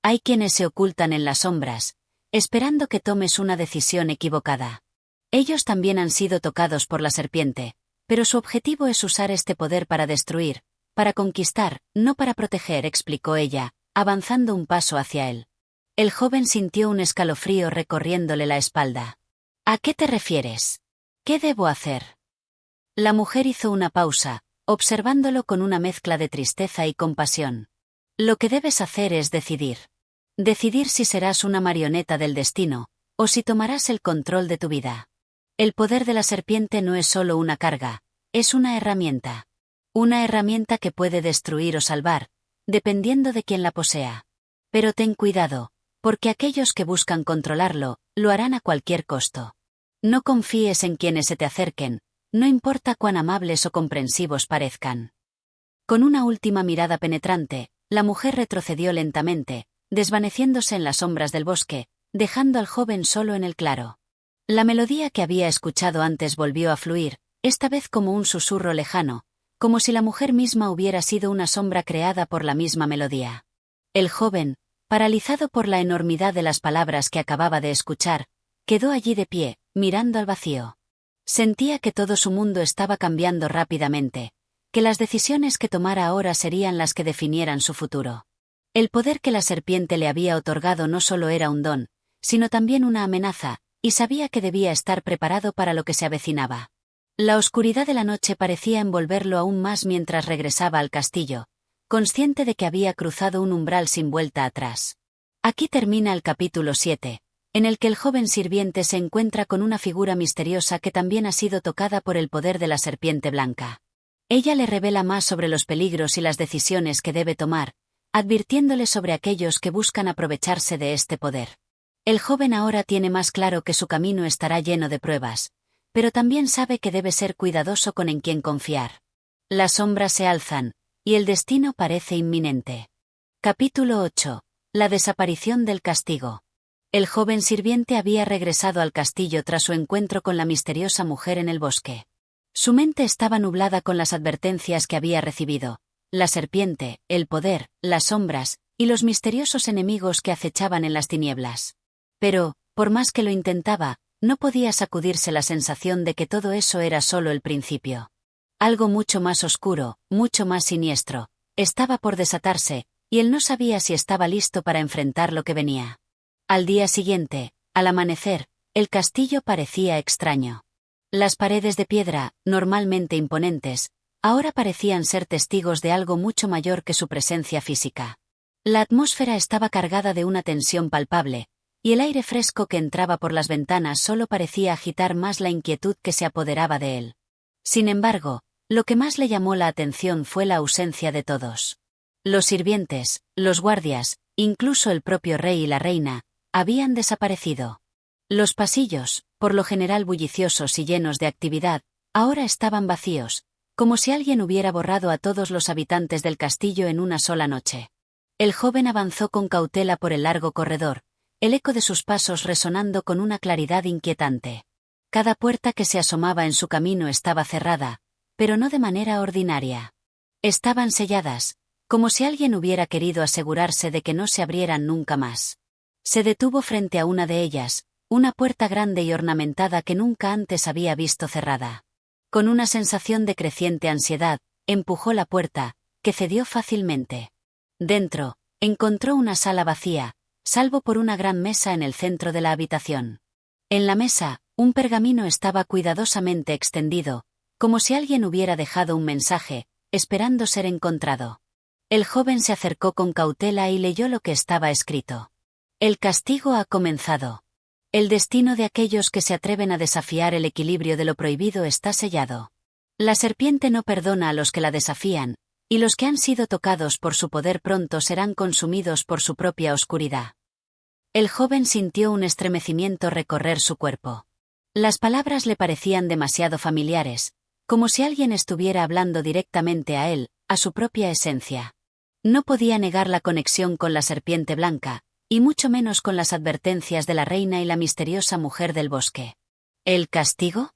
Hay quienes se ocultan en las sombras, esperando que tomes una decisión equivocada. Ellos también han sido tocados por la serpiente, pero su objetivo es usar este poder para destruir, para conquistar, no para proteger, explicó ella, avanzando un paso hacia él. El joven sintió un escalofrío recorriéndole la espalda. ¿A qué te refieres? ¿Qué debo hacer? La mujer hizo una pausa, observándolo con una mezcla de tristeza y compasión. Lo que debes hacer es decidir. Decidir si serás una marioneta del destino, o si tomarás el control de tu vida. El poder de la serpiente no es solo una carga, es una herramienta. Una herramienta que puede destruir o salvar, dependiendo de quién la posea. Pero ten cuidado, porque aquellos que buscan controlarlo, lo harán a cualquier costo. No confíes en quienes se te acerquen, no importa cuán amables o comprensivos parezcan. Con una última mirada penetrante, la mujer retrocedió lentamente, desvaneciéndose en las sombras del bosque, dejando al joven solo en el claro. La melodía que había escuchado antes volvió a fluir, esta vez como un susurro lejano, como si la mujer misma hubiera sido una sombra creada por la misma melodía. El joven, paralizado por la enormidad de las palabras que acababa de escuchar, quedó allí de pie, mirando al vacío. Sentía que todo su mundo estaba cambiando rápidamente, que las decisiones que tomara ahora serían las que definieran su futuro. El poder que la serpiente le había otorgado no solo era un don, sino también una amenaza, y sabía que debía estar preparado para lo que se avecinaba. La oscuridad de la noche parecía envolverlo aún más mientras regresaba al castillo, consciente de que había cruzado un umbral sin vuelta atrás. Aquí termina el capítulo 7, en el que el joven sirviente se encuentra con una figura misteriosa que también ha sido tocada por el poder de la serpiente blanca. Ella le revela más sobre los peligros y las decisiones que debe tomar, advirtiéndole sobre aquellos que buscan aprovecharse de este poder. El joven ahora tiene más claro que su camino estará lleno de pruebas, pero también sabe que debe ser cuidadoso con en quien confiar. Las sombras se alzan, y el destino parece inminente. Capítulo 8. La desaparición del castigo. El joven sirviente había regresado al castillo tras su encuentro con la misteriosa mujer en el bosque. Su mente estaba nublada con las advertencias que había recibido: la serpiente, el poder, las sombras, y los misteriosos enemigos que acechaban en las tinieblas. Pero, por más que lo intentaba, no podía sacudirse la sensación de que todo eso era solo el principio. Algo mucho más oscuro, mucho más siniestro, estaba por desatarse, y él no sabía si estaba listo para enfrentar lo que venía. Al día siguiente, al amanecer, el castillo parecía extraño. Las paredes de piedra, normalmente imponentes, ahora parecían ser testigos de algo mucho mayor que su presencia física. La atmósfera estaba cargada de una tensión palpable, y el aire fresco que entraba por las ventanas solo parecía agitar más la inquietud que se apoderaba de él. Sin embargo, lo que más le llamó la atención fue la ausencia de todos. Los sirvientes, los guardias, incluso el propio rey y la reina, habían desaparecido. Los pasillos, por lo general bulliciosos y llenos de actividad, ahora estaban vacíos, como si alguien hubiera borrado a todos los habitantes del castillo en una sola noche. El joven avanzó con cautela por el largo corredor, el eco de sus pasos resonando con una claridad inquietante. Cada puerta que se asomaba en su camino estaba cerrada, pero no de manera ordinaria. Estaban selladas, como si alguien hubiera querido asegurarse de que no se abrieran nunca más. Se detuvo frente a una de ellas, una puerta grande y ornamentada que nunca antes había visto cerrada. Con una sensación de creciente ansiedad, empujó la puerta, que cedió fácilmente. Dentro, encontró una sala vacía, salvo por una gran mesa en el centro de la habitación. En la mesa, un pergamino estaba cuidadosamente extendido, como si alguien hubiera dejado un mensaje, esperando ser encontrado. El joven se acercó con cautela y leyó lo que estaba escrito. El castigo ha comenzado. El destino de aquellos que se atreven a desafiar el equilibrio de lo prohibido está sellado. La serpiente no perdona a los que la desafían, y los que han sido tocados por su poder pronto serán consumidos por su propia oscuridad. El joven sintió un estremecimiento recorrer su cuerpo. Las palabras le parecían demasiado familiares, como si alguien estuviera hablando directamente a él, a su propia esencia. No podía negar la conexión con la serpiente blanca, y mucho menos con las advertencias de la reina y la misteriosa mujer del bosque. ¿El castigo?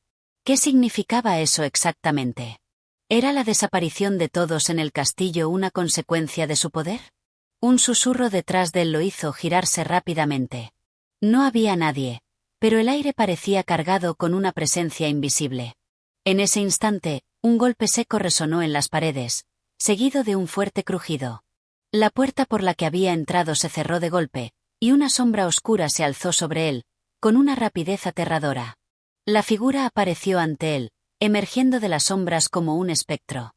¿Qué significaba eso exactamente? ¿Era la desaparición de todos en el castillo una consecuencia de su poder? Un susurro detrás de él lo hizo girarse rápidamente. No había nadie, pero el aire parecía cargado con una presencia invisible. En ese instante, un golpe seco resonó en las paredes, seguido de un fuerte crujido. La puerta por la que había entrado se cerró de golpe, y una sombra oscura se alzó sobre él, con una rapidez aterradora. La figura apareció ante él, emergiendo de las sombras como un espectro.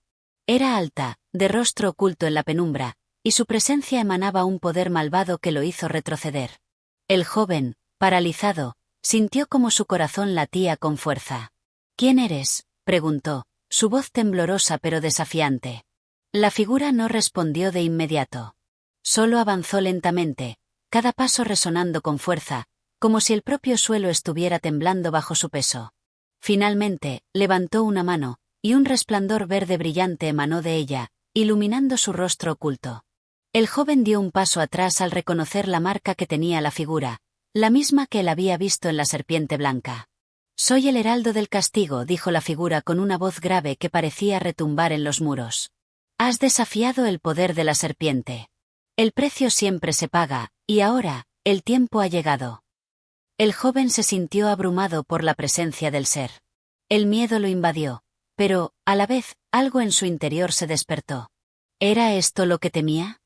Era alta, de rostro oculto en la penumbra, y su presencia emanaba un poder malvado que lo hizo retroceder. El joven, paralizado, sintió como su corazón latía con fuerza. ¿Quién eres?, preguntó, su voz temblorosa pero desafiante. La figura no respondió de inmediato. Solo avanzó lentamente, cada paso resonando con fuerza, como si el propio suelo estuviera temblando bajo su peso. Finalmente, levantó una mano, y un resplandor verde brillante emanó de ella, iluminando su rostro oculto. El joven dio un paso atrás al reconocer la marca que tenía la figura, la misma que él había visto en la serpiente blanca. «Soy el heraldo del castigo», dijo la figura con una voz grave que parecía retumbar en los muros. «Has desafiado el poder de la serpiente. El precio siempre se paga, y ahora, el tiempo ha llegado». El joven se sintió abrumado por la presencia del ser. El miedo lo invadió, pero, a la vez, algo en su interior se despertó. ¿Era esto lo que temía?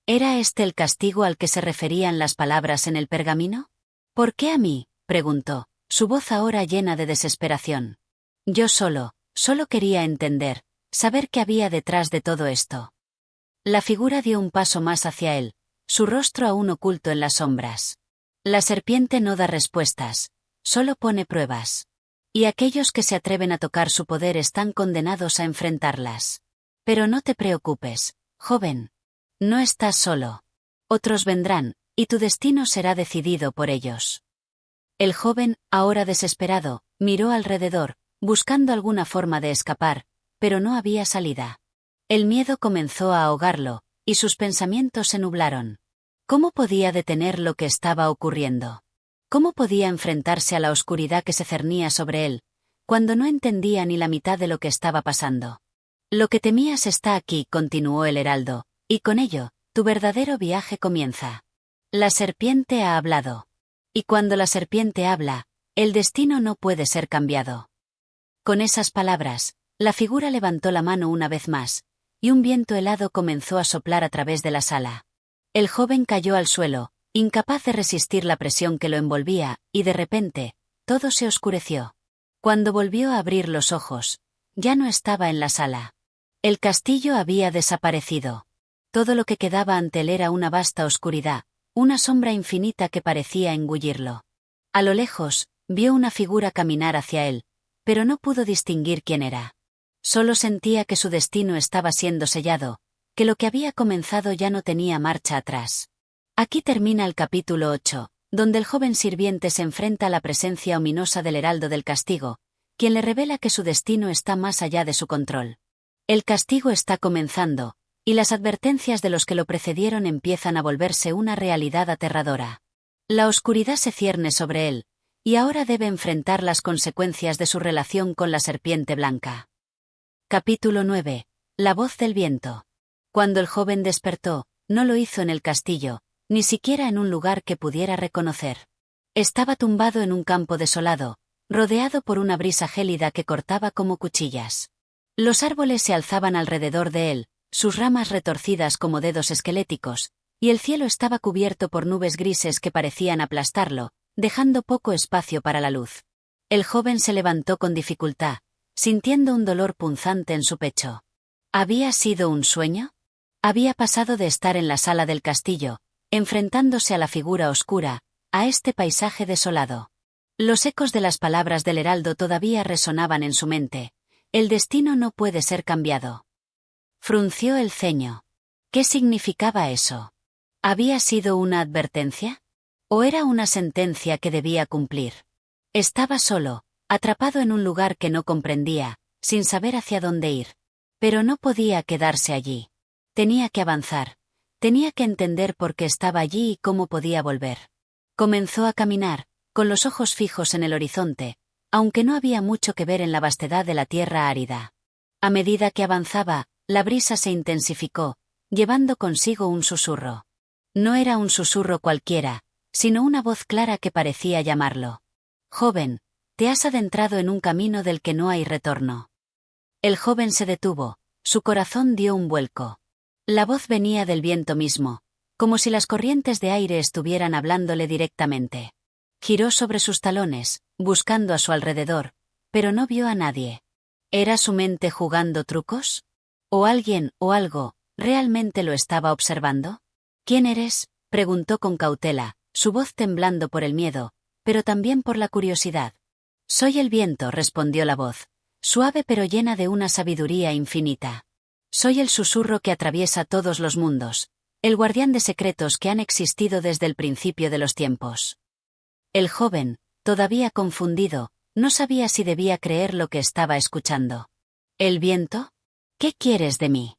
¿Era este el castigo al que se referían las palabras en el pergamino? ¿Por qué a mí?, preguntó, su voz ahora llena de desesperación. Yo solo quería entender, saber qué había detrás de todo esto. La figura dio un paso más hacia él, su rostro aún oculto en las sombras. La serpiente no da respuestas, solo pone pruebas. Y aquellos que se atreven a tocar su poder están condenados a enfrentarlas. Pero no te preocupes, joven. No estás solo. Otros vendrán, y tu destino será decidido por ellos. El joven, ahora desesperado, miró alrededor, buscando alguna forma de escapar, pero no había salida. El miedo comenzó a ahogarlo, y sus pensamientos se nublaron. ¿Cómo podía detener lo que estaba ocurriendo? ¿Cómo podía enfrentarse a la oscuridad que se cernía sobre él, cuando no entendía ni la mitad de lo que estaba pasando? Lo que temías está aquí, continuó el heraldo, y con ello, tu verdadero viaje comienza. La serpiente ha hablado. Y cuando la serpiente habla, el destino no puede ser cambiado. Con esas palabras, la figura levantó la mano una vez más, y un viento helado comenzó a soplar a través de la sala. El joven cayó al suelo, incapaz de resistir la presión que lo envolvía, y de repente, todo se oscureció. Cuando volvió a abrir los ojos, ya no estaba en la sala. El castillo había desaparecido. Todo lo que quedaba ante él era una vasta oscuridad, una sombra infinita que parecía engullirlo. A lo lejos, vio una figura caminar hacia él, pero no pudo distinguir quién era. Solo sentía que su destino estaba siendo sellado, que lo que había comenzado ya no tenía marcha atrás. Aquí termina el capítulo 8, donde el joven sirviente se enfrenta a la presencia ominosa del heraldo del castigo, quien le revela que su destino está más allá de su control. El castigo está comenzando, y las advertencias de los que lo precedieron empiezan a volverse una realidad aterradora. La oscuridad se cierne sobre él, y ahora debe enfrentar las consecuencias de su relación con la serpiente blanca. Capítulo 9. La voz del viento. Cuando el joven despertó, no lo hizo en el castillo, ni siquiera en un lugar que pudiera reconocer. Estaba tumbado en un campo desolado, rodeado por una brisa gélida que cortaba como cuchillas. Los árboles se alzaban alrededor de él, sus ramas retorcidas como dedos esqueléticos, y el cielo estaba cubierto por nubes grises que parecían aplastarlo, dejando poco espacio para la luz. El joven se levantó con dificultad, sintiendo un dolor punzante en su pecho. ¿Había sido un sueño? Había pasado de estar en la sala del castillo, enfrentándose a la figura oscura, a este paisaje desolado. Los ecos de las palabras del heraldo todavía resonaban en su mente. El destino no puede ser cambiado. Frunció el ceño. ¿Qué significaba eso? ¿Había sido una advertencia? ¿O era una sentencia que debía cumplir? Estaba solo, atrapado en un lugar que no comprendía, sin saber hacia dónde ir. Pero no podía quedarse allí. Tenía que avanzar. Tenía que entender por qué estaba allí y cómo podía volver. Comenzó a caminar, con los ojos fijos en el horizonte, aunque no había mucho que ver en la vastedad de la tierra árida. A medida que avanzaba, la brisa se intensificó, llevando consigo un susurro. No era un susurro cualquiera, sino una voz clara que parecía llamarlo. Joven, te has adentrado en un camino del que no hay retorno. El joven se detuvo, su corazón dio un vuelco. La voz venía del viento mismo, como si las corrientes de aire estuvieran hablándole directamente. Giró sobre sus talones, buscando a su alrededor, pero no vio a nadie. ¿Era su mente jugando trucos? ¿O alguien, o algo, realmente lo estaba observando? ¿Quién eres?, preguntó con cautela, su voz temblando por el miedo, pero también por la curiosidad. Soy el viento, respondió la voz, suave pero llena de una sabiduría infinita. Soy el susurro que atraviesa todos los mundos, el guardián de secretos que han existido desde el principio de los tiempos. El joven, todavía confundido, no sabía si debía creer lo que estaba escuchando. ¿El viento? ¿Qué quieres de mí?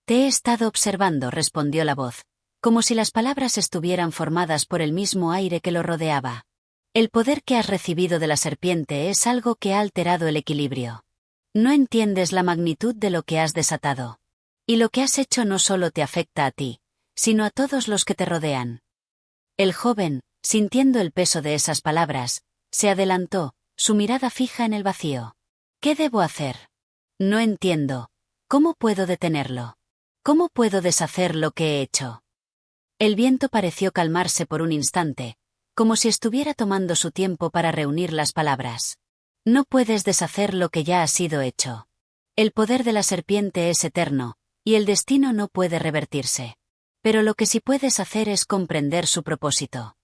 Te he estado observando, respondió la voz, como si las palabras estuvieran formadas por el mismo aire que lo rodeaba. El poder que has recibido de la serpiente es algo que ha alterado el equilibrio. No entiendes la magnitud de lo que has desatado. Y lo que has hecho no solo te afecta a ti, sino a todos los que te rodean. El joven, sintiendo el peso de esas palabras, se adelantó, su mirada fija en el vacío. ¿Qué debo hacer? No entiendo. ¿Cómo puedo detenerlo? ¿Cómo puedo deshacer lo que he hecho? El viento pareció calmarse por un instante, como si estuviera tomando su tiempo para reunir las palabras. No puedes deshacer lo que ya ha sido hecho. El poder de la serpiente es eterno, y el destino no puede revertirse. Pero lo que sí puedes hacer es comprender su propósito.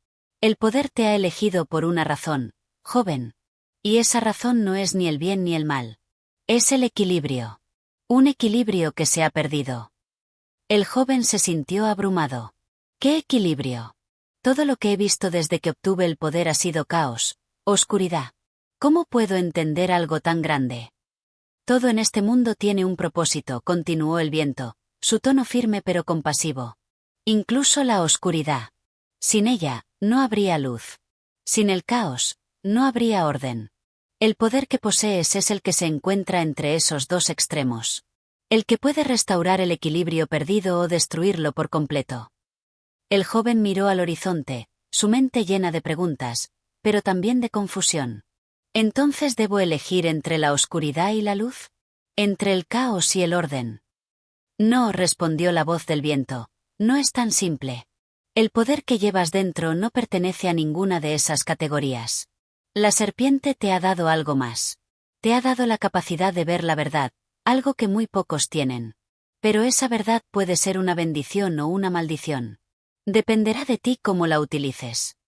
El poder te ha elegido por una razón, joven. Y esa razón no es ni el bien ni el mal. Es el equilibrio. Un equilibrio que se ha perdido. El joven se sintió abrumado. ¿Qué equilibrio? Todo lo que he visto desde que obtuve el poder ha sido caos, oscuridad. ¿Cómo puedo entender algo tan grande? Todo en este mundo tiene un propósito, continuó el viento, su tono firme pero compasivo. Incluso la oscuridad. Sin ella, no habría luz. Sin el caos, no habría orden. El poder que posees es el que se encuentra entre esos dos extremos. El que puede restaurar el equilibrio perdido o destruirlo por completo. El joven miró al horizonte, su mente llena de preguntas, pero también de confusión. ¿Entonces debo elegir entre la oscuridad y la luz? ¿Entre el caos y el orden? No, respondió la voz del viento, no es tan simple. El poder que llevas dentro no pertenece a ninguna de esas categorías. La serpiente te ha dado algo más. Te ha dado la capacidad de ver la verdad, algo que muy pocos tienen. Pero esa verdad puede ser una bendición o una maldición. Dependerá de ti cómo la utilices.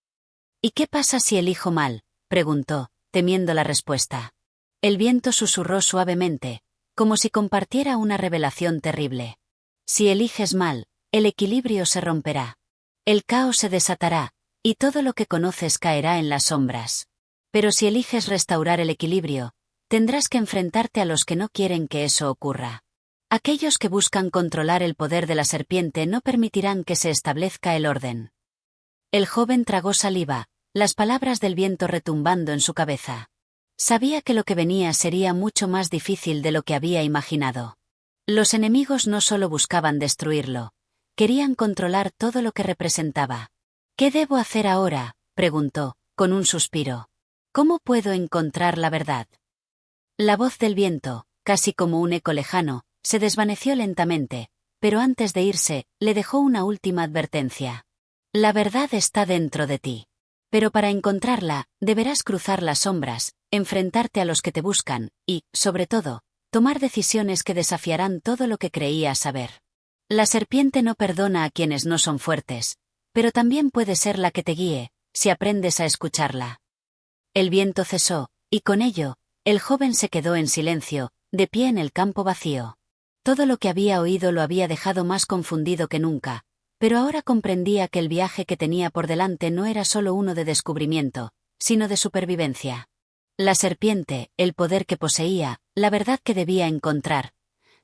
¿Y qué pasa si elijo mal?, preguntó, temiendo la respuesta. El viento susurró suavemente, como si compartiera una revelación terrible. Si eliges mal, el equilibrio se romperá. El caos se desatará, y todo lo que conoces caerá en las sombras. Pero si eliges restaurar el equilibrio, tendrás que enfrentarte a los que no quieren que eso ocurra. Aquellos que buscan controlar el poder de la serpiente no permitirán que se establezca el orden. El joven tragó saliva, las palabras del viento retumbando en su cabeza. Sabía que lo que venía sería mucho más difícil de lo que había imaginado. Los enemigos no solo buscaban destruirlo, querían controlar todo lo que representaba. ¿Qué debo hacer ahora?, preguntó, con un suspiro. ¿Cómo puedo encontrar la verdad? La voz del viento, casi como un eco lejano, se desvaneció lentamente, pero antes de irse, le dejó una última advertencia. La verdad está dentro de ti. Pero para encontrarla, deberás cruzar las sombras, enfrentarte a los que te buscan, y, sobre todo, tomar decisiones que desafiarán todo lo que creías saber. La serpiente no perdona a quienes no son fuertes, pero también puede ser la que te guíe, si aprendes a escucharla. El viento cesó, y con ello, el joven se quedó en silencio, de pie en el campo vacío. Todo lo que había oído lo había dejado más confundido que nunca, pero ahora comprendía que el viaje que tenía por delante no era solo uno de descubrimiento, sino de supervivencia. La serpiente, el poder que poseía, la verdad que debía encontrar.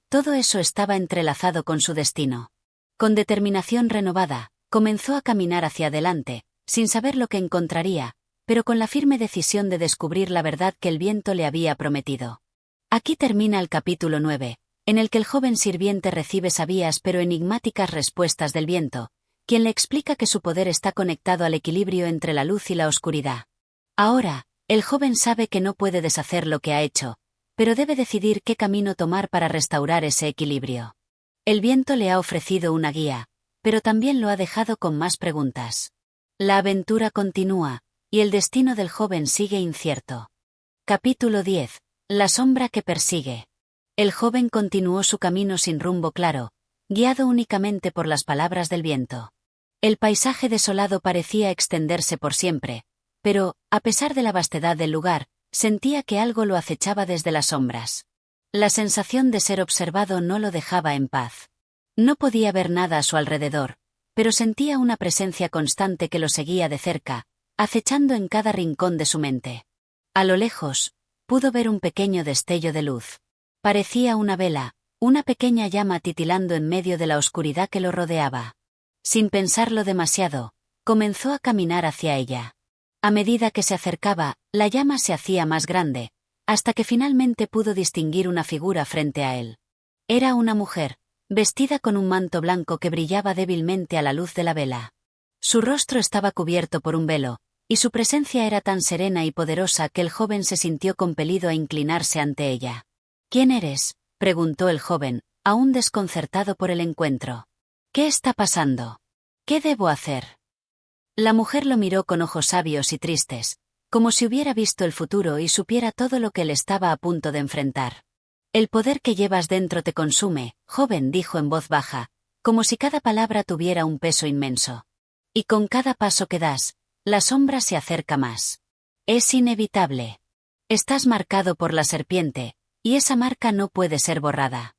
Todo eso estaba entrelazado con su destino. Con determinación renovada, comenzó a caminar hacia adelante, sin saber lo que encontraría, pero con la firme decisión de descubrir la verdad que el viento le había prometido. Aquí termina el capítulo 9. En el que el joven sirviente recibe sabias pero enigmáticas respuestas del viento, quien le explica que su poder está conectado al equilibrio entre la luz y la oscuridad. Ahora, el joven sabe que no puede deshacer lo que ha hecho, pero debe decidir qué camino tomar para restaurar ese equilibrio. El viento le ha ofrecido una guía, pero también lo ha dejado con más preguntas. La aventura continúa, y el destino del joven sigue incierto. Capítulo 10. La sombra que persigue. El joven continuó su camino sin rumbo claro, guiado únicamente por las palabras del viento. El paisaje desolado parecía extenderse por siempre, pero, a pesar de la vastedad del lugar, sentía que algo lo acechaba desde las sombras. La sensación de ser observado no lo dejaba en paz. No podía ver nada a su alrededor, pero sentía una presencia constante que lo seguía de cerca, acechando en cada rincón de su mente. A lo lejos, pudo ver un pequeño destello de luz. Parecía una vela, una pequeña llama titilando en medio de la oscuridad que lo rodeaba. Sin pensarlo demasiado, comenzó a caminar hacia ella. A medida que se acercaba, la llama se hacía más grande, hasta que finalmente pudo distinguir una figura frente a él. Era una mujer, vestida con un manto blanco que brillaba débilmente a la luz de la vela. Su rostro estaba cubierto por un velo, y su presencia era tan serena y poderosa que el joven se sintió compelido a inclinarse ante ella. ¿Quién eres?, preguntó el joven, aún desconcertado por el encuentro. ¿Qué está pasando? ¿Qué debo hacer? La mujer lo miró con ojos sabios y tristes, como si hubiera visto el futuro y supiera todo lo que él estaba a punto de enfrentar. El poder que llevas dentro te consume, joven, dijo en voz baja, como si cada palabra tuviera un peso inmenso. Y con cada paso que das, la sombra se acerca más. Es inevitable. Estás marcado por la serpiente, y esa marca no puede ser borrada.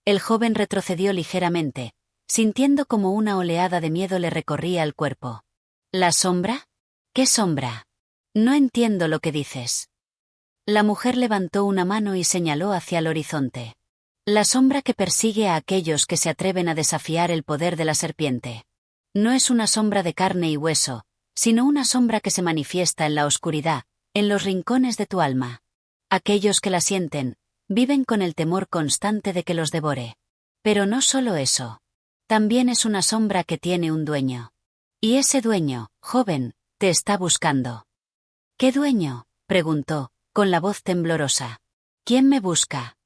El joven retrocedió ligeramente, sintiendo como una oleada de miedo le recorría el cuerpo. ¿La sombra? ¿Qué sombra? No entiendo lo que dices. La mujer levantó una mano y señaló hacia el horizonte. La sombra que persigue a aquellos que se atreven a desafiar el poder de la serpiente. No es una sombra de carne y hueso, sino una sombra que se manifiesta en la oscuridad, en los rincones de tu alma. Aquellos que la sienten, viven con el temor constante de que los devore. Pero no solo eso. También es una sombra que tiene un dueño. Y ese dueño, joven, te está buscando. ¿Qué dueño?, preguntó, con la voz temblorosa. ¿Quién me busca?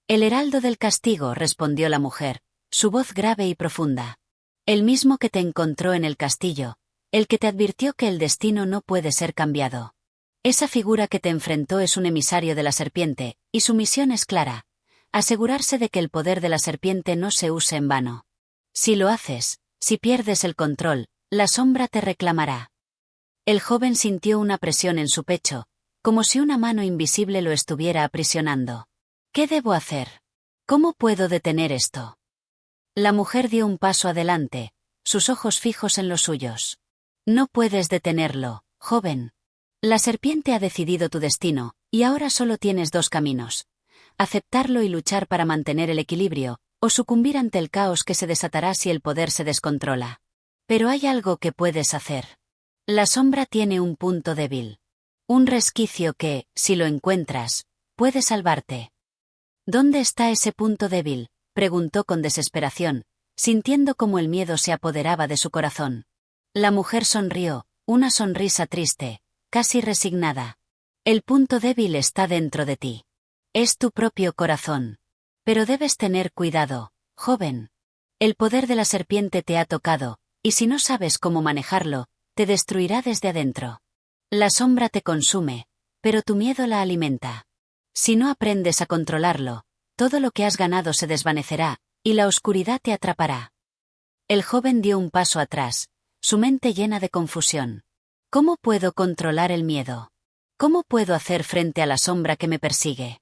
El heraldo del castigo, respondió la mujer, su voz grave y profunda. El mismo que te encontró en el castillo, el que te advirtió que el destino no puede ser cambiado. Esa figura que te enfrentó es un emisario de la serpiente, y su misión es clara: asegurarse de que el poder de la serpiente no se use en vano. Si lo haces, si pierdes el control, la sombra te reclamará. El joven sintió una presión en su pecho, como si una mano invisible lo estuviera aprisionando. ¿Qué debo hacer? ¿Cómo puedo detener esto? La mujer dio un paso adelante, sus ojos fijos en los suyos. No puedes detenerlo, joven. La serpiente ha decidido tu destino, y ahora solo tienes dos caminos: aceptarlo y luchar para mantener el equilibrio, o sucumbir ante el caos que se desatará si el poder se descontrola. Pero hay algo que puedes hacer. La sombra tiene un punto débil. Un resquicio que, si lo encuentras, puede salvarte. ¿Dónde está ese punto débil?, preguntó con desesperación, sintiendo cómo el miedo se apoderaba de su corazón. La mujer sonrió, una sonrisa triste, casi resignada. El punto débil está dentro de ti. Es tu propio corazón. Pero debes tener cuidado, joven. El poder de la serpiente te ha tocado, y si no sabes cómo manejarlo, te destruirá desde adentro. La sombra te consume, pero tu miedo la alimenta. Si no aprendes a controlarlo, todo lo que has ganado se desvanecerá, y la oscuridad te atrapará. El joven dio un paso atrás, su mente llena de confusión. ¿Cómo puedo controlar el miedo? ¿Cómo puedo hacer frente a la sombra que me persigue?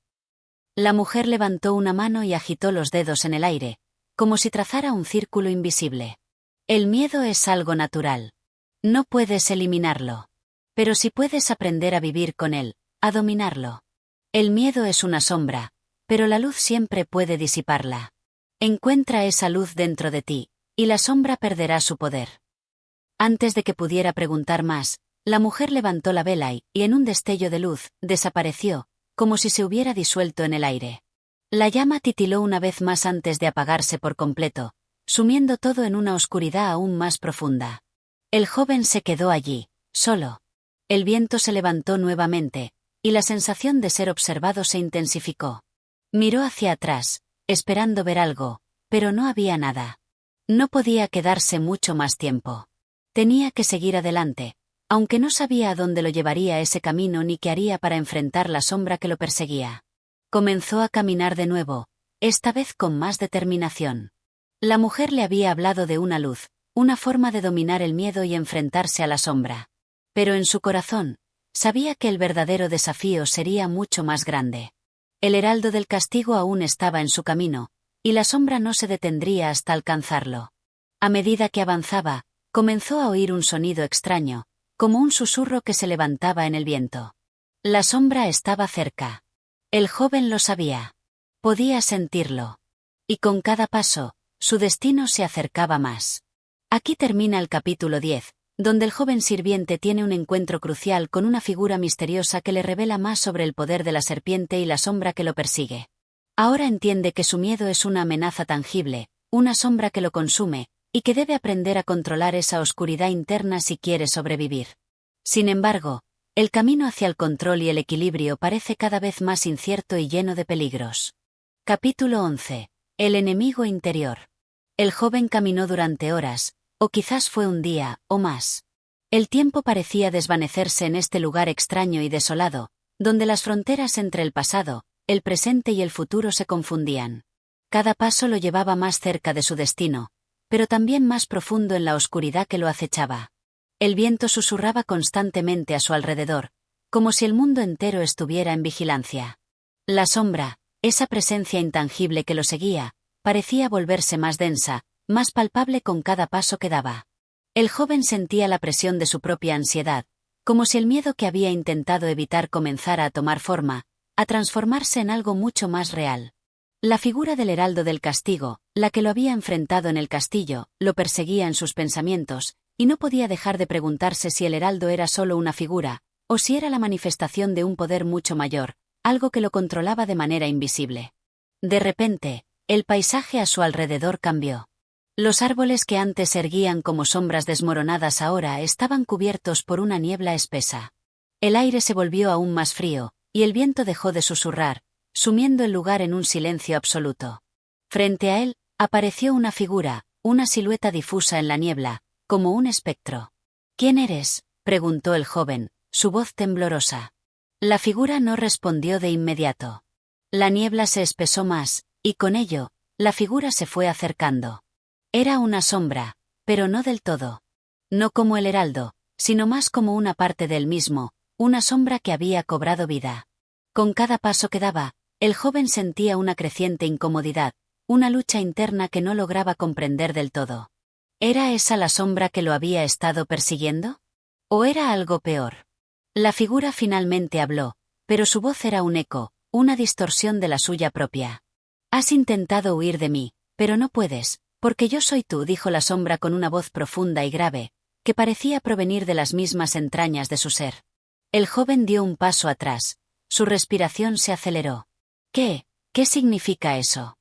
La mujer levantó una mano y agitó los dedos en el aire, como si trazara un círculo invisible. El miedo es algo natural. No puedes eliminarlo. Pero sí puedes aprender a vivir con él, a dominarlo. El miedo es una sombra, pero la luz siempre puede disiparla. Encuentra esa luz dentro de ti, y la sombra perderá su poder. Antes de que pudiera preguntar más, la mujer levantó la vela y, en un destello de luz, desapareció, como si se hubiera disuelto en el aire. La llama titiló una vez más antes de apagarse por completo, sumiendo todo en una oscuridad aún más profunda. El joven se quedó allí, solo. El viento se levantó nuevamente, y la sensación de ser observado se intensificó. Miró hacia atrás, esperando ver algo, pero no había nada. No podía quedarse mucho más tiempo. Tenía que seguir adelante, aunque no sabía a dónde lo llevaría ese camino ni qué haría para enfrentar la sombra que lo perseguía. Comenzó a caminar de nuevo, esta vez con más determinación. La mujer le había hablado de una luz, una forma de dominar el miedo y enfrentarse a la sombra. Pero en su corazón, sabía que el verdadero desafío sería mucho más grande. El heraldo del castigo aún estaba en su camino, y la sombra no se detendría hasta alcanzarlo. A medida que avanzaba, comenzó a oír un sonido extraño, como un susurro que se levantaba en el viento. La sombra estaba cerca. El joven lo sabía. Podía sentirlo. Y con cada paso, su destino se acercaba más. Aquí termina el capítulo 10, donde el joven sirviente tiene un encuentro crucial con una figura misteriosa que le revela más sobre el poder de la serpiente y la sombra que lo persigue. Ahora entiende que su miedo es una amenaza tangible, una sombra que lo consume, y que debe aprender a controlar esa oscuridad interna si quiere sobrevivir. Sin embargo, el camino hacia el control y el equilibrio parece cada vez más incierto y lleno de peligros. Capítulo 11. El enemigo interior. El joven caminó durante horas, o quizás fue un día, o más. El tiempo parecía desvanecerse en este lugar extraño y desolado, donde las fronteras entre el pasado, el presente y el futuro se confundían. Cada paso lo llevaba más cerca de su destino, pero también más profundo en la oscuridad que lo acechaba. El viento susurraba constantemente a su alrededor, como si el mundo entero estuviera en vigilancia. La sombra, esa presencia intangible que lo seguía, parecía volverse más densa, más palpable con cada paso que daba. El joven sentía la presión de su propia ansiedad, como si el miedo que había intentado evitar comenzara a tomar forma, a transformarse en algo mucho más real. La figura del heraldo del castigo, la que lo había enfrentado en el castillo, lo perseguía en sus pensamientos, y no podía dejar de preguntarse si el heraldo era solo una figura, o si era la manifestación de un poder mucho mayor, algo que lo controlaba de manera invisible. De repente, el paisaje a su alrededor cambió. Los árboles que antes erguían como sombras desmoronadas ahora estaban cubiertos por una niebla espesa. El aire se volvió aún más frío, y el viento dejó de susurrar, sumiendo el lugar en un silencio absoluto. Frente a él, apareció una figura, una silueta difusa en la niebla, como un espectro. ¿Quién eres?, preguntó el joven, su voz temblorosa. La figura no respondió de inmediato. La niebla se espesó más, y con ello, la figura se fue acercando. Era una sombra, pero no del todo. No como el heraldo, sino más como una parte de él mismo, una sombra que había cobrado vida. Con cada paso que daba, el joven sentía una creciente incomodidad, una lucha interna que no lograba comprender del todo. ¿Era esa la sombra que lo había estado persiguiendo? ¿O era algo peor? La figura finalmente habló, pero su voz era un eco, una distorsión de la suya propia. Has intentado huir de mí, pero no puedes. Porque yo soy tú, dijo la sombra con una voz profunda y grave, que parecía provenir de las mismas entrañas de su ser. El joven dio un paso atrás, su respiración se aceleró. ¿Qué significa eso?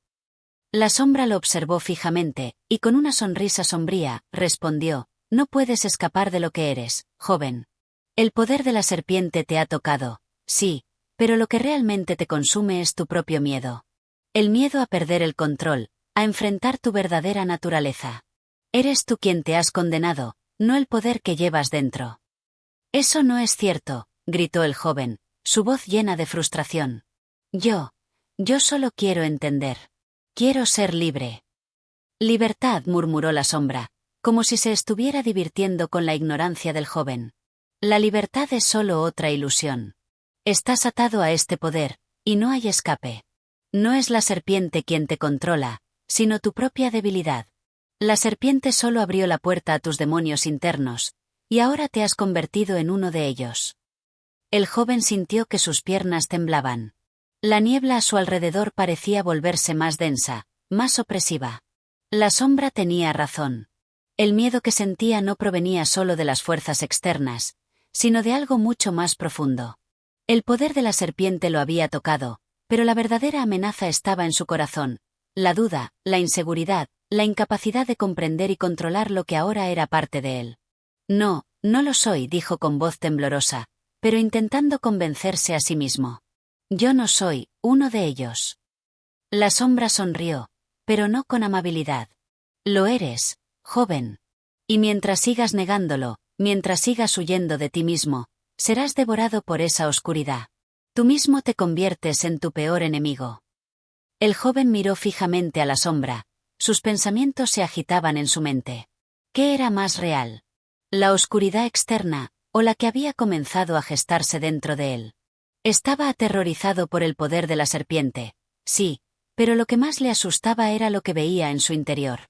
La sombra lo observó fijamente, y con una sonrisa sombría, respondió, no puedes escapar de lo que eres, joven. El poder de la serpiente te ha tocado, sí, pero lo que realmente te consume es tu propio miedo. El miedo a perder el control, a enfrentar tu verdadera naturaleza. Eres tú quien te has condenado, no el poder que llevas dentro. Eso no es cierto, gritó el joven, su voz llena de frustración. Yo solo quiero entender. Quiero ser libre. Libertad, murmuró la sombra, como si se estuviera divirtiendo con la ignorancia del joven. La libertad es solo otra ilusión. Estás atado a este poder, y no hay escape. No es la serpiente quien te controla, sino tu propia debilidad. La serpiente solo abrió la puerta a tus demonios internos, y ahora te has convertido en uno de ellos. El joven sintió que sus piernas temblaban. La niebla a su alrededor parecía volverse más densa, más opresiva. La sombra tenía razón. El miedo que sentía no provenía solo de las fuerzas externas, sino de algo mucho más profundo. El poder de la serpiente lo había tocado, pero la verdadera amenaza estaba en su corazón. La duda, la inseguridad, la incapacidad de comprender y controlar lo que ahora era parte de él. No lo soy, dijo con voz temblorosa, pero intentando convencerse a sí mismo. Yo no soy uno de ellos. La sombra sonrió, pero no con amabilidad. Lo eres, joven. Y mientras sigas negándolo, mientras sigas huyendo de ti mismo, serás devorado por esa oscuridad. Tú mismo te conviertes en tu peor enemigo. El joven miró fijamente a la sombra, sus pensamientos se agitaban en su mente. ¿Qué era más real? ¿La oscuridad externa, o la que había comenzado a gestarse dentro de él? Estaba aterrorizado por el poder de la serpiente, sí, pero lo que más le asustaba era lo que veía en su interior.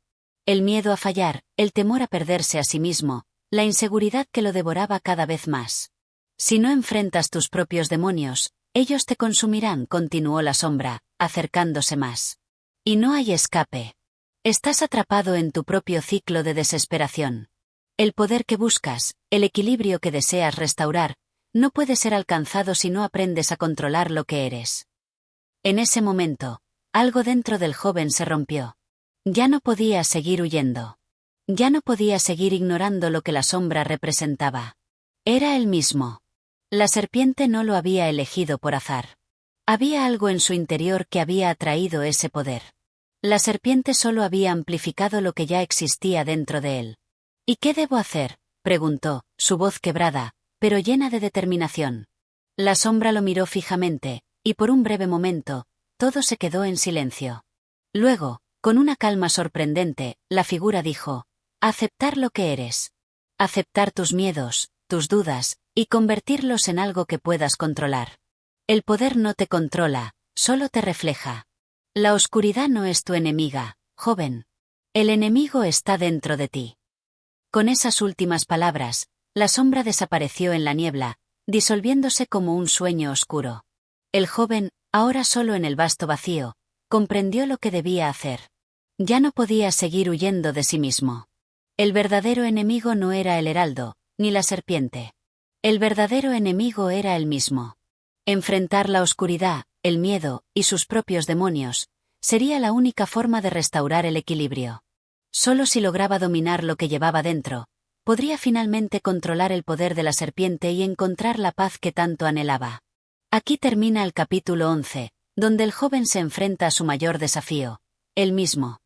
El miedo a fallar, el temor a perderse a sí mismo, la inseguridad que lo devoraba cada vez más. Si no enfrentas tus propios demonios, ellos te consumirán, continuó la sombra, acercándose más. Y no hay escape. Estás atrapado en tu propio ciclo de desesperación. El poder que buscas, el equilibrio que deseas restaurar, no puede ser alcanzado si no aprendes a controlar lo que eres. En ese momento, algo dentro del joven se rompió. Ya no podía seguir huyendo. Ya no podía seguir ignorando lo que la sombra representaba. Era él mismo. La serpiente no lo había elegido por azar. Había algo en su interior que había atraído ese poder. La serpiente solo había amplificado lo que ya existía dentro de él. ¿Y qué debo hacer?, preguntó, su voz quebrada, pero llena de determinación. La sombra lo miró fijamente, y por un breve momento, todo se quedó en silencio. Luego, con una calma sorprendente, la figura dijo: aceptar lo que eres. Aceptar tus miedos, tus dudas, y convertirlos en algo que puedas controlar. El poder no te controla, solo te refleja. La oscuridad no es tu enemiga, joven. El enemigo está dentro de ti. Con esas últimas palabras, la sombra desapareció en la niebla, disolviéndose como un sueño oscuro. El joven, ahora solo en el vasto vacío, comprendió lo que debía hacer. Ya no podía seguir huyendo de sí mismo. El verdadero enemigo no era el heraldo, ni la serpiente. El verdadero enemigo era él mismo. Enfrentar la oscuridad, el miedo, y sus propios demonios, sería la única forma de restaurar el equilibrio. Solo si lograba dominar lo que llevaba dentro, podría finalmente controlar el poder de la serpiente y encontrar la paz que tanto anhelaba. Aquí termina el capítulo 11, donde el joven se enfrenta a su mayor desafío, él mismo.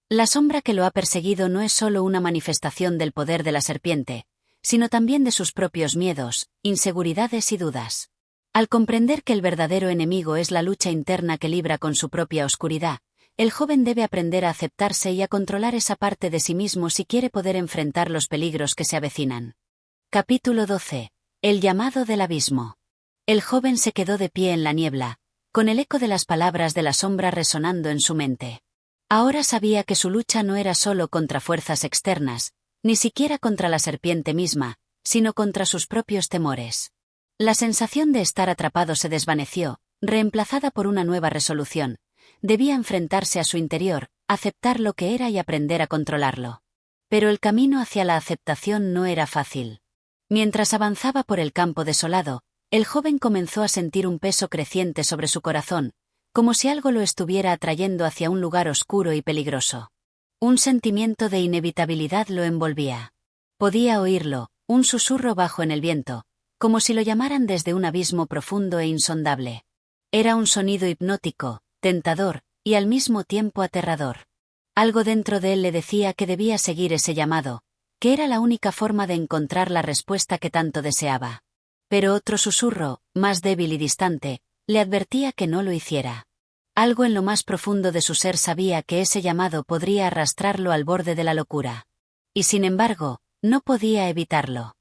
La sombra que lo ha perseguido no es solo una manifestación del poder de la serpiente, sino también de sus propios miedos, inseguridades y dudas. Al comprender que el verdadero enemigo es la lucha interna que libra con su propia oscuridad, el joven debe aprender a aceptarse y a controlar esa parte de sí mismo si quiere poder enfrentar los peligros que se avecinan. Capítulo 12. El llamado del abismo. El joven se quedó de pie en la niebla, con el eco de las palabras de la sombra resonando en su mente. Ahora sabía que su lucha no era solo contra fuerzas externas, ni siquiera contra la serpiente misma, sino contra sus propios temores. La sensación de estar atrapado se desvaneció, reemplazada por una nueva resolución. Debía enfrentarse a su interior, aceptar lo que era y aprender a controlarlo. Pero el camino hacia la aceptación no era fácil. Mientras avanzaba por el campo desolado, el joven comenzó a sentir un peso creciente sobre su corazón, como si algo lo estuviera atrayendo hacia un lugar oscuro y peligroso. Un sentimiento de inevitabilidad lo envolvía. Podía oírlo, un susurro bajo en el viento, como si lo llamaran desde un abismo profundo e insondable. Era un sonido hipnótico, tentador, y al mismo tiempo aterrador. Algo dentro de él le decía que debía seguir ese llamado, que era la única forma de encontrar la respuesta que tanto deseaba. Pero otro susurro, más débil y distante, le advertía que no lo hiciera. Algo en lo más profundo de su ser sabía que ese llamado podría arrastrarlo al borde de la locura. Y sin embargo, no podía evitarlo.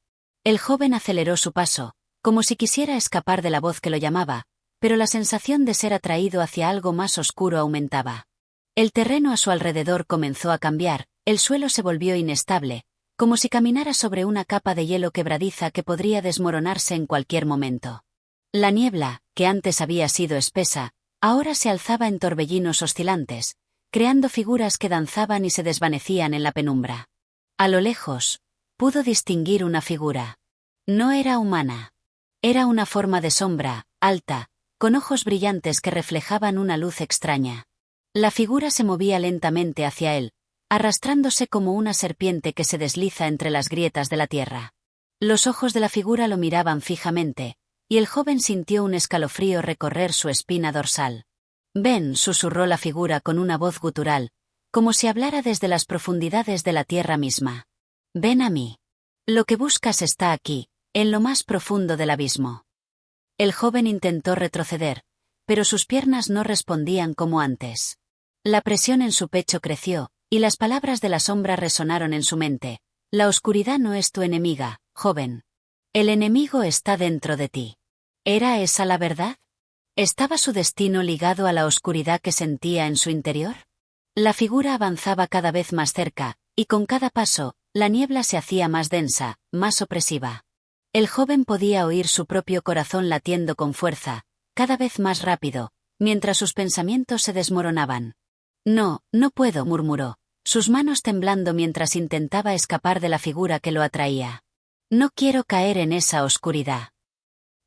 El joven aceleró su paso, como si quisiera escapar de la voz que lo llamaba, pero la sensación de ser atraído hacia algo más oscuro aumentaba. El terreno a su alrededor comenzó a cambiar, el suelo se volvió inestable, como si caminara sobre una capa de hielo quebradiza que podría desmoronarse en cualquier momento. La niebla, que antes había sido espesa, ahora se alzaba en torbellinos oscilantes, creando figuras que danzaban y se desvanecían en la penumbra. A lo lejos, pudo distinguir una figura. No era humana. Era una forma de sombra, alta, con ojos brillantes que reflejaban una luz extraña. La figura se movía lentamente hacia él, arrastrándose como una serpiente que se desliza entre las grietas de la tierra. Los ojos de la figura lo miraban fijamente, y el joven sintió un escalofrío recorrer su espina dorsal. «Ven», susurró la figura con una voz gutural, como si hablara desde las profundidades de la tierra misma. «Ven a mí. Lo que buscas está aquí, en lo más profundo del abismo». El joven intentó retroceder, pero sus piernas no respondían como antes. La presión en su pecho creció, y las palabras de la sombra resonaron en su mente. «La oscuridad no es tu enemiga, joven. El enemigo está dentro de ti». ¿Era esa la verdad? ¿Estaba su destino ligado a la oscuridad que sentía en su interior? La figura avanzaba cada vez más cerca, y con cada paso, la niebla se hacía más densa, más opresiva. El joven podía oír su propio corazón latiendo con fuerza, cada vez más rápido, mientras sus pensamientos se desmoronaban. «No, no puedo», murmuró, sus manos temblando mientras intentaba escapar de la figura que lo atraía. «No quiero caer en esa oscuridad».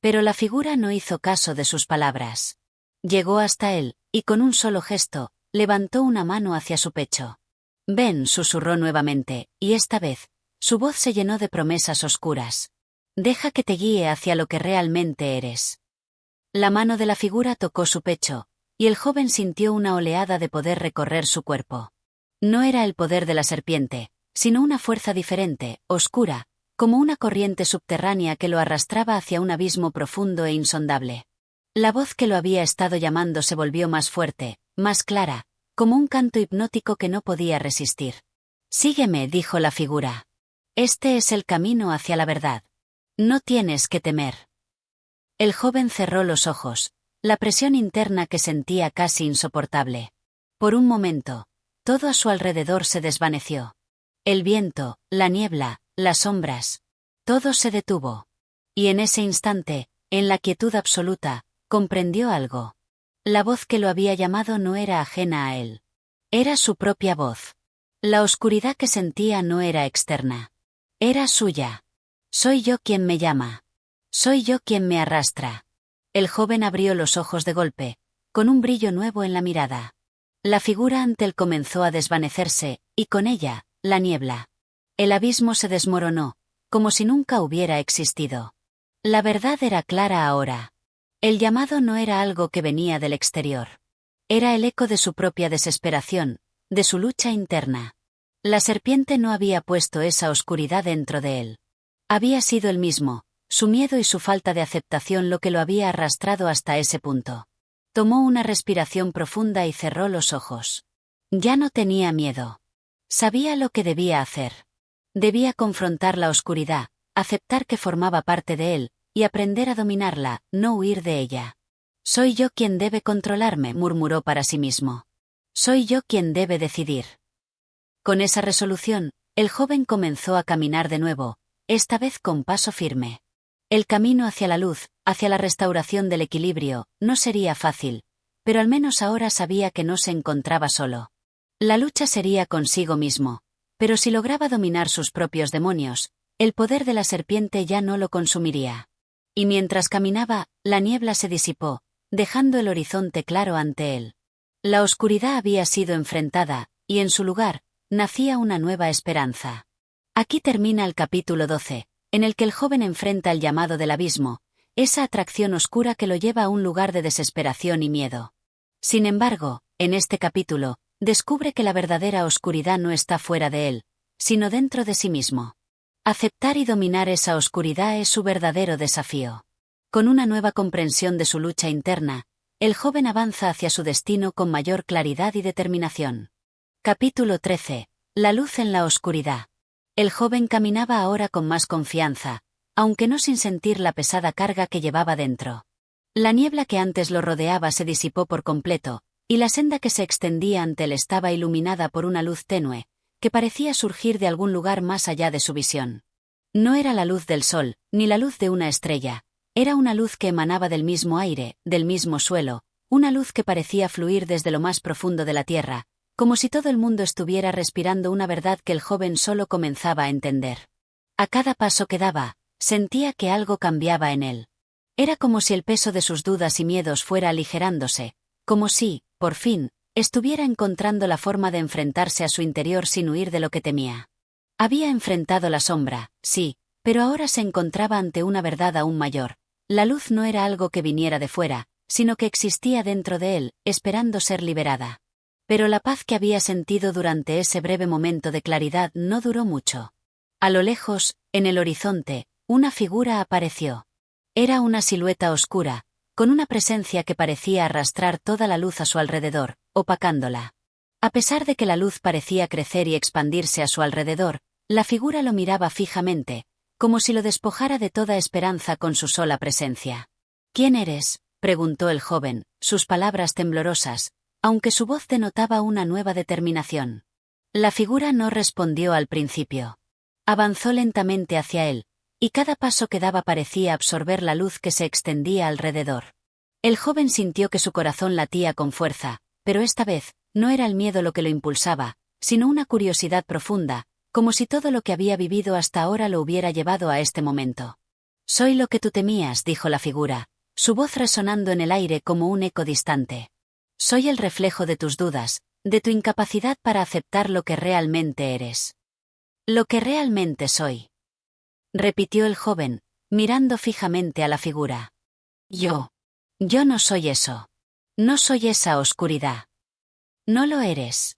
Pero la figura no hizo caso de sus palabras. Llegó hasta él, y con un solo gesto, levantó una mano hacia su pecho. «Ven», susurró nuevamente, y esta vez, su voz se llenó de promesas oscuras. «Deja que te guíe hacia lo que realmente eres». La mano de la figura tocó su pecho, y el joven sintió una oleada de poder recorrer su cuerpo. No era el poder de la serpiente, sino una fuerza diferente, oscura, como una corriente subterránea que lo arrastraba hacia un abismo profundo e insondable. La voz que lo había estado llamando se volvió más fuerte, más clara, como un canto hipnótico que no podía resistir. «Sígueme», dijo la figura. «Este es el camino hacia la verdad. No tienes que temer». El joven cerró los ojos, la presión interna que sentía casi insoportable. Por un momento, todo a su alrededor se desvaneció. El viento, la niebla, las sombras. Todo se detuvo. Y en ese instante, en la quietud absoluta, comprendió algo. La voz que lo había llamado no era ajena a él. Era su propia voz. La oscuridad que sentía no era externa. Era suya. «Soy yo quien me llama. Soy yo quien me arrastra». El joven abrió los ojos de golpe, con un brillo nuevo en la mirada. La figura ante él comenzó a desvanecerse, y con ella, la niebla. El abismo se desmoronó, como si nunca hubiera existido. La verdad era clara ahora. El llamado no era algo que venía del exterior. Era el eco de su propia desesperación, de su lucha interna. La serpiente no había puesto esa oscuridad dentro de él. Había sido él mismo, su miedo y su falta de aceptación lo que lo había arrastrado hasta ese punto. Tomó una respiración profunda y cerró los ojos. Ya no tenía miedo. Sabía lo que debía hacer. Debía confrontar la oscuridad, aceptar que formaba parte de él, y aprender a dominarla, no huir de ella. «Soy yo quien debe controlarme», murmuró para sí mismo. «Soy yo quien debe decidir». Con esa resolución, el joven comenzó a caminar de nuevo, esta vez con paso firme. El camino hacia la luz, hacia la restauración del equilibrio, no sería fácil, pero al menos ahora sabía que no se encontraba solo. La lucha sería consigo mismo, pero si lograba dominar sus propios demonios, el poder de la serpiente ya no lo consumiría. Y mientras caminaba, la niebla se disipó, dejando el horizonte claro ante él. La oscuridad había sido enfrentada, y en su lugar, nacía una nueva esperanza. Aquí termina el capítulo 12, en el que el joven enfrenta el llamado del abismo, esa atracción oscura que lo lleva a un lugar de desesperación y miedo. Sin embargo, en este capítulo, descubre que la verdadera oscuridad no está fuera de él, sino dentro de sí mismo. Aceptar y dominar esa oscuridad es su verdadero desafío. Con una nueva comprensión de su lucha interna, el joven avanza hacia su destino con mayor claridad y determinación. Capítulo 13. La luz en la oscuridad. El joven caminaba ahora con más confianza, aunque no sin sentir la pesada carga que llevaba dentro. La niebla que antes lo rodeaba se disipó por completo, y la senda que se extendía ante él estaba iluminada por una luz tenue, que parecía surgir de algún lugar más allá de su visión. No era la luz del sol, ni la luz de una estrella, era una luz que emanaba del mismo aire, del mismo suelo, una luz que parecía fluir desde lo más profundo de la tierra, como si todo el mundo estuviera respirando una verdad que el joven solo comenzaba a entender. A cada paso que daba, sentía que algo cambiaba en él. Era como si el peso de sus dudas y miedos fuera aligerándose, como si, por fin, estuviera encontrando la forma de enfrentarse a su interior sin huir de lo que temía. Había enfrentado la sombra, sí, pero ahora se encontraba ante una verdad aún mayor. La luz no era algo que viniera de fuera, sino que existía dentro de él, esperando ser liberada. Pero la paz que había sentido durante ese breve momento de claridad no duró mucho. A lo lejos, en el horizonte, una figura apareció. Era una silueta oscura, con una presencia que parecía arrastrar toda la luz a su alrededor, opacándola. A pesar de que la luz parecía crecer y expandirse a su alrededor, la figura lo miraba fijamente, como si lo despojara de toda esperanza con su sola presencia. «¿Quién eres?», preguntó el joven, sus palabras temblorosas, aunque su voz denotaba una nueva determinación. La figura no respondió al principio. Avanzó lentamente hacia él, y cada paso que daba parecía absorber la luz que se extendía alrededor. El joven sintió que su corazón latía con fuerza, pero esta vez, no era el miedo lo que lo impulsaba, sino una curiosidad profunda, como si todo lo que había vivido hasta ahora lo hubiera llevado a este momento. «Soy lo que tú temías», dijo la figura, su voz resonando en el aire como un eco distante. «Soy el reflejo de tus dudas, de tu incapacidad para aceptar lo que realmente eres. Lo que realmente soy», repitió el joven, mirando fijamente a la figura. Yo no soy eso. No soy esa oscuridad. No lo eres».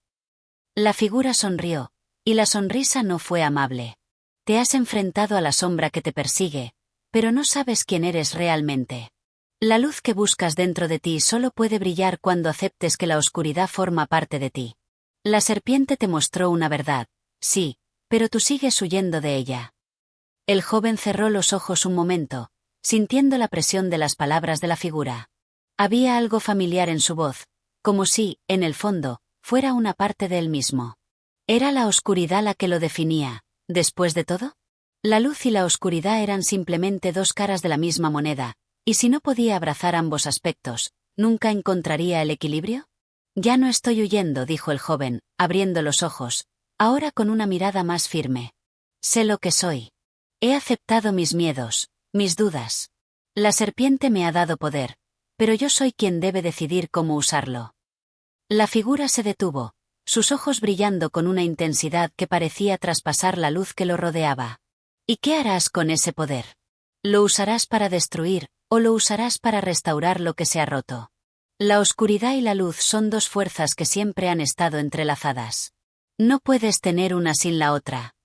La figura sonrió, y la sonrisa no fue amable. Te has enfrentado a la sombra que te persigue, pero no sabes quién eres realmente. La luz que buscas dentro de ti solo puede brillar cuando aceptes que la oscuridad forma parte de ti. La serpiente te mostró una verdad, sí, pero tú sigues huyendo de ella. El joven cerró los ojos un momento, sintiendo la presión de las palabras de la figura. Había algo familiar en su voz, como si, en el fondo, fuera una parte de él mismo. ¿Era la oscuridad la que lo definía, después de todo? La luz y la oscuridad eran simplemente dos caras de la misma moneda, y si no podía abrazar ambos aspectos, ¿nunca encontraría el equilibrio? Ya no estoy huyendo, dijo el joven, abriendo los ojos, ahora con una mirada más firme. Sé lo que soy. He aceptado mis miedos, mis dudas. La serpiente me ha dado poder, pero yo soy quien debe decidir cómo usarlo. La figura se detuvo, sus ojos brillando con una intensidad que parecía traspasar la luz que lo rodeaba. ¿Y qué harás con ese poder? ¿Lo usarás para destruir, o lo usarás para restaurar lo que se ha roto? La oscuridad y la luz son dos fuerzas que siempre han estado entrelazadas. No puedes tener una sin la otra.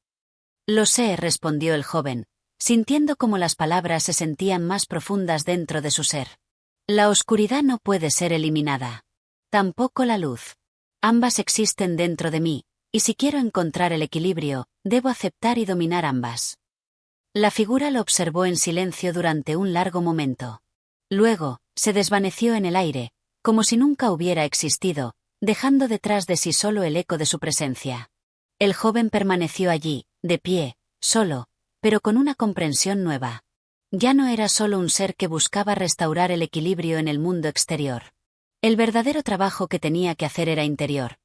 Lo sé, respondió el joven, sintiendo como las palabras se sentían más profundas dentro de su ser. La oscuridad no puede ser eliminada. Tampoco la luz. Ambas existen dentro de mí, y si quiero encontrar el equilibrio, debo aceptar y dominar ambas. La figura lo observó en silencio durante un largo momento. Luego, se desvaneció en el aire, como si nunca hubiera existido, dejando detrás de sí solo el eco de su presencia. El joven permaneció allí, de pie, solo, pero con una comprensión nueva. Ya no era solo un ser que buscaba restaurar el equilibrio en el mundo exterior. El verdadero trabajo que tenía que hacer era interior.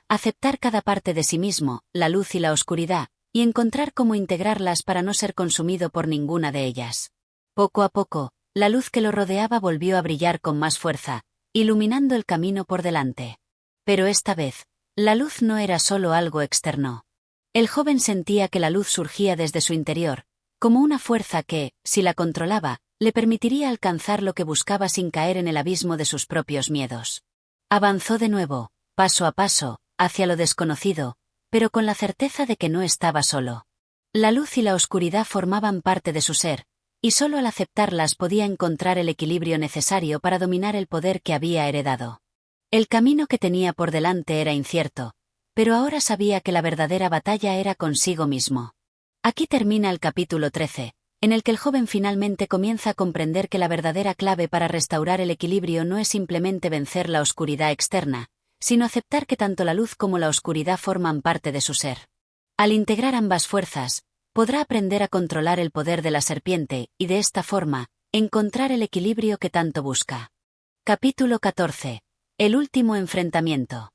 Aceptar cada parte de sí mismo, la luz y la oscuridad, y encontrar cómo integrarlas para no ser consumido por ninguna de ellas. Poco a poco, la luz que lo rodeaba volvió a brillar con más fuerza, iluminando el camino por delante. Pero esta vez, la luz no era solo algo externo. El joven sentía que la luz surgía desde su interior, como una fuerza que, si la controlaba, le permitiría alcanzar lo que buscaba sin caer en el abismo de sus propios miedos. Avanzó de nuevo, paso a paso, hacia lo desconocido, pero con la certeza de que no estaba solo. La luz y la oscuridad formaban parte de su ser, y solo al aceptarlas podía encontrar el equilibrio necesario para dominar el poder que había heredado. El camino que tenía por delante era incierto, pero ahora sabía que la verdadera batalla era consigo mismo. Aquí termina el capítulo 13, en el que el joven finalmente comienza a comprender que la verdadera clave para restaurar el equilibrio no es simplemente vencer la oscuridad externa, sino aceptar que tanto la luz como la oscuridad forman parte de su ser. Al integrar ambas fuerzas, podrá aprender a controlar el poder de la serpiente y de esta forma, encontrar el equilibrio que tanto busca. Capítulo 14. El último enfrentamiento.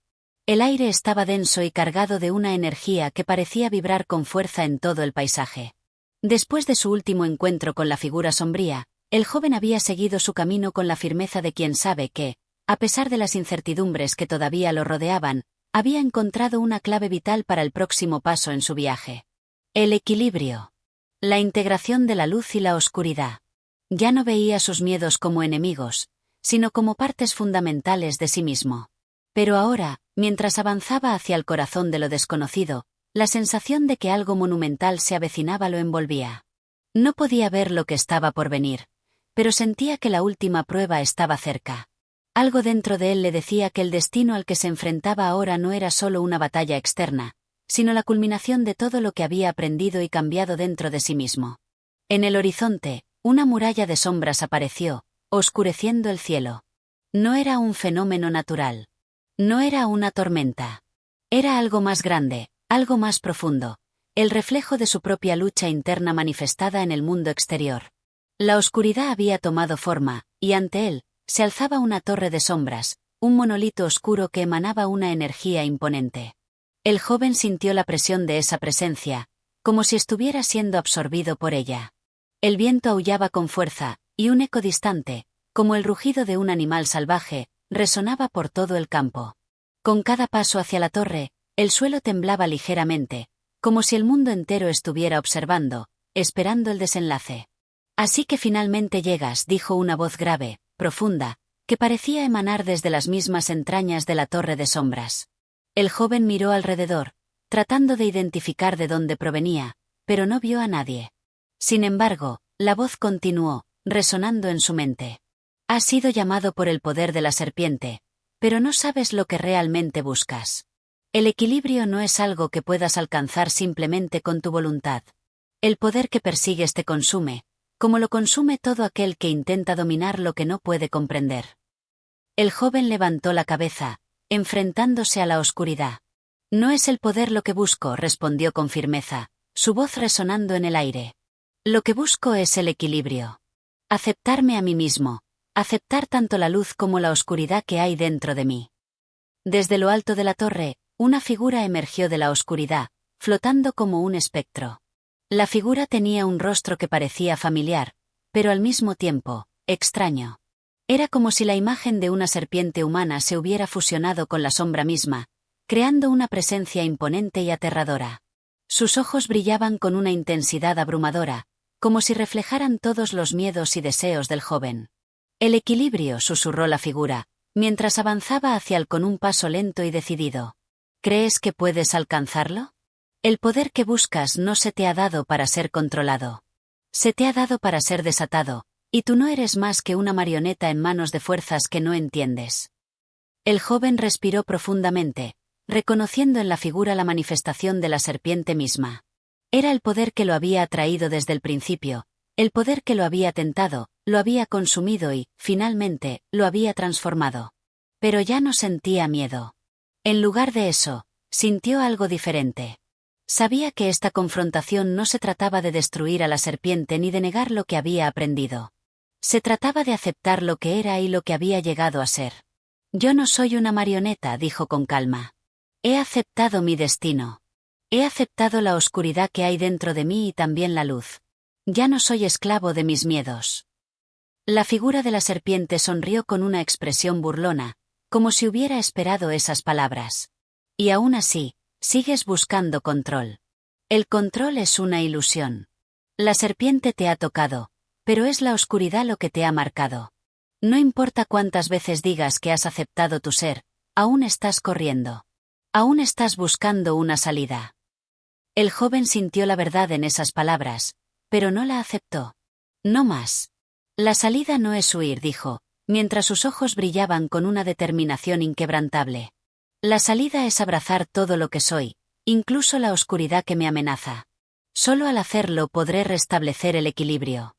El aire estaba denso y cargado de una energía que parecía vibrar con fuerza en todo el paisaje. Después de su último encuentro con la figura sombría, el joven había seguido su camino con la firmeza de quien sabe que, a pesar de las incertidumbres que todavía lo rodeaban, había encontrado una clave vital para el próximo paso en su viaje. El equilibrio. La integración de la luz y la oscuridad. Ya no veía sus miedos como enemigos, sino como partes fundamentales de sí mismo. Pero ahora, mientras avanzaba hacia el corazón de lo desconocido, la sensación de que algo monumental se avecinaba lo envolvía. No podía ver lo que estaba por venir, pero sentía que la última prueba estaba cerca. Algo dentro de él le decía que el destino al que se enfrentaba ahora no era solo una batalla externa, sino la culminación de todo lo que había aprendido y cambiado dentro de sí mismo. En el horizonte, una muralla de sombras apareció, oscureciendo el cielo. No era un fenómeno natural. No era una tormenta. Era algo más grande, algo más profundo, el reflejo de su propia lucha interna manifestada en el mundo exterior. La oscuridad había tomado forma, y ante él, se alzaba una torre de sombras, un monolito oscuro que emanaba una energía imponente. El joven sintió la presión de esa presencia, como si estuviera siendo absorbido por ella. El viento aullaba con fuerza, y un eco distante, como el rugido de un animal salvaje, resonaba por todo el campo. Con cada paso hacia la torre, el suelo temblaba ligeramente, como si el mundo entero estuviera observando, esperando el desenlace. Así que finalmente llegas, dijo una voz grave, profunda, que parecía emanar desde las mismas entrañas de la torre de sombras. El joven miró alrededor, tratando de identificar de dónde provenía, pero no vio a nadie. Sin embargo, la voz continuó, resonando en su mente. Has sido llamado por el poder de la serpiente, pero no sabes lo que realmente buscas. El equilibrio no es algo que puedas alcanzar simplemente con tu voluntad. El poder que persigues te consume, como lo consume todo aquel que intenta dominar lo que no puede comprender. El joven levantó la cabeza, enfrentándose a la oscuridad. No es el poder lo que busco, respondió con firmeza, su voz resonando en el aire. Lo que busco es el equilibrio. Aceptarme a mí mismo, aceptar tanto la luz como la oscuridad que hay dentro de mí. Desde lo alto de la torre, una figura emergió de la oscuridad, flotando como un espectro. La figura tenía un rostro que parecía familiar, pero al mismo tiempo, extraño. Era como si la imagen de una serpiente humana se hubiera fusionado con la sombra misma, creando una presencia imponente y aterradora. Sus ojos brillaban con una intensidad abrumadora, como si reflejaran todos los miedos y deseos del joven. El equilibrio, susurró la figura, mientras avanzaba hacia él con un paso lento y decidido. ¿Crees que puedes alcanzarlo? El poder que buscas no se te ha dado para ser controlado. Se te ha dado para ser desatado, y tú no eres más que una marioneta en manos de fuerzas que no entiendes. El joven respiró profundamente, reconociendo en la figura la manifestación de la serpiente misma. Era el poder que lo había atraído desde el principio, el poder que lo había tentado, lo había consumido y, finalmente, lo había transformado. Pero ya no sentía miedo. En lugar de eso, sintió algo diferente. Sabía que esta confrontación no se trataba de destruir a la serpiente ni de negar lo que había aprendido. Se trataba de aceptar lo que era y lo que había llegado a ser. Yo no soy una marioneta, dijo con calma. He aceptado mi destino. He aceptado la oscuridad que hay dentro de mí y también la luz. Ya no soy esclavo de mis miedos. La figura de la serpiente sonrió con una expresión burlona, como si hubiera esperado esas palabras. Y aún así, sigues buscando control. El control es una ilusión. La serpiente te ha tocado, pero es la oscuridad lo que te ha marcado. No importa cuántas veces digas que has aceptado tu ser, aún estás corriendo. Aún estás buscando una salida. El joven sintió la verdad en esas palabras, pero no la aceptó. No más. La salida no es huir, dijo, mientras sus ojos brillaban con una determinación inquebrantable. La salida es abrazar todo lo que soy, incluso la oscuridad que me amenaza. Solo al hacerlo podré restablecer el equilibrio.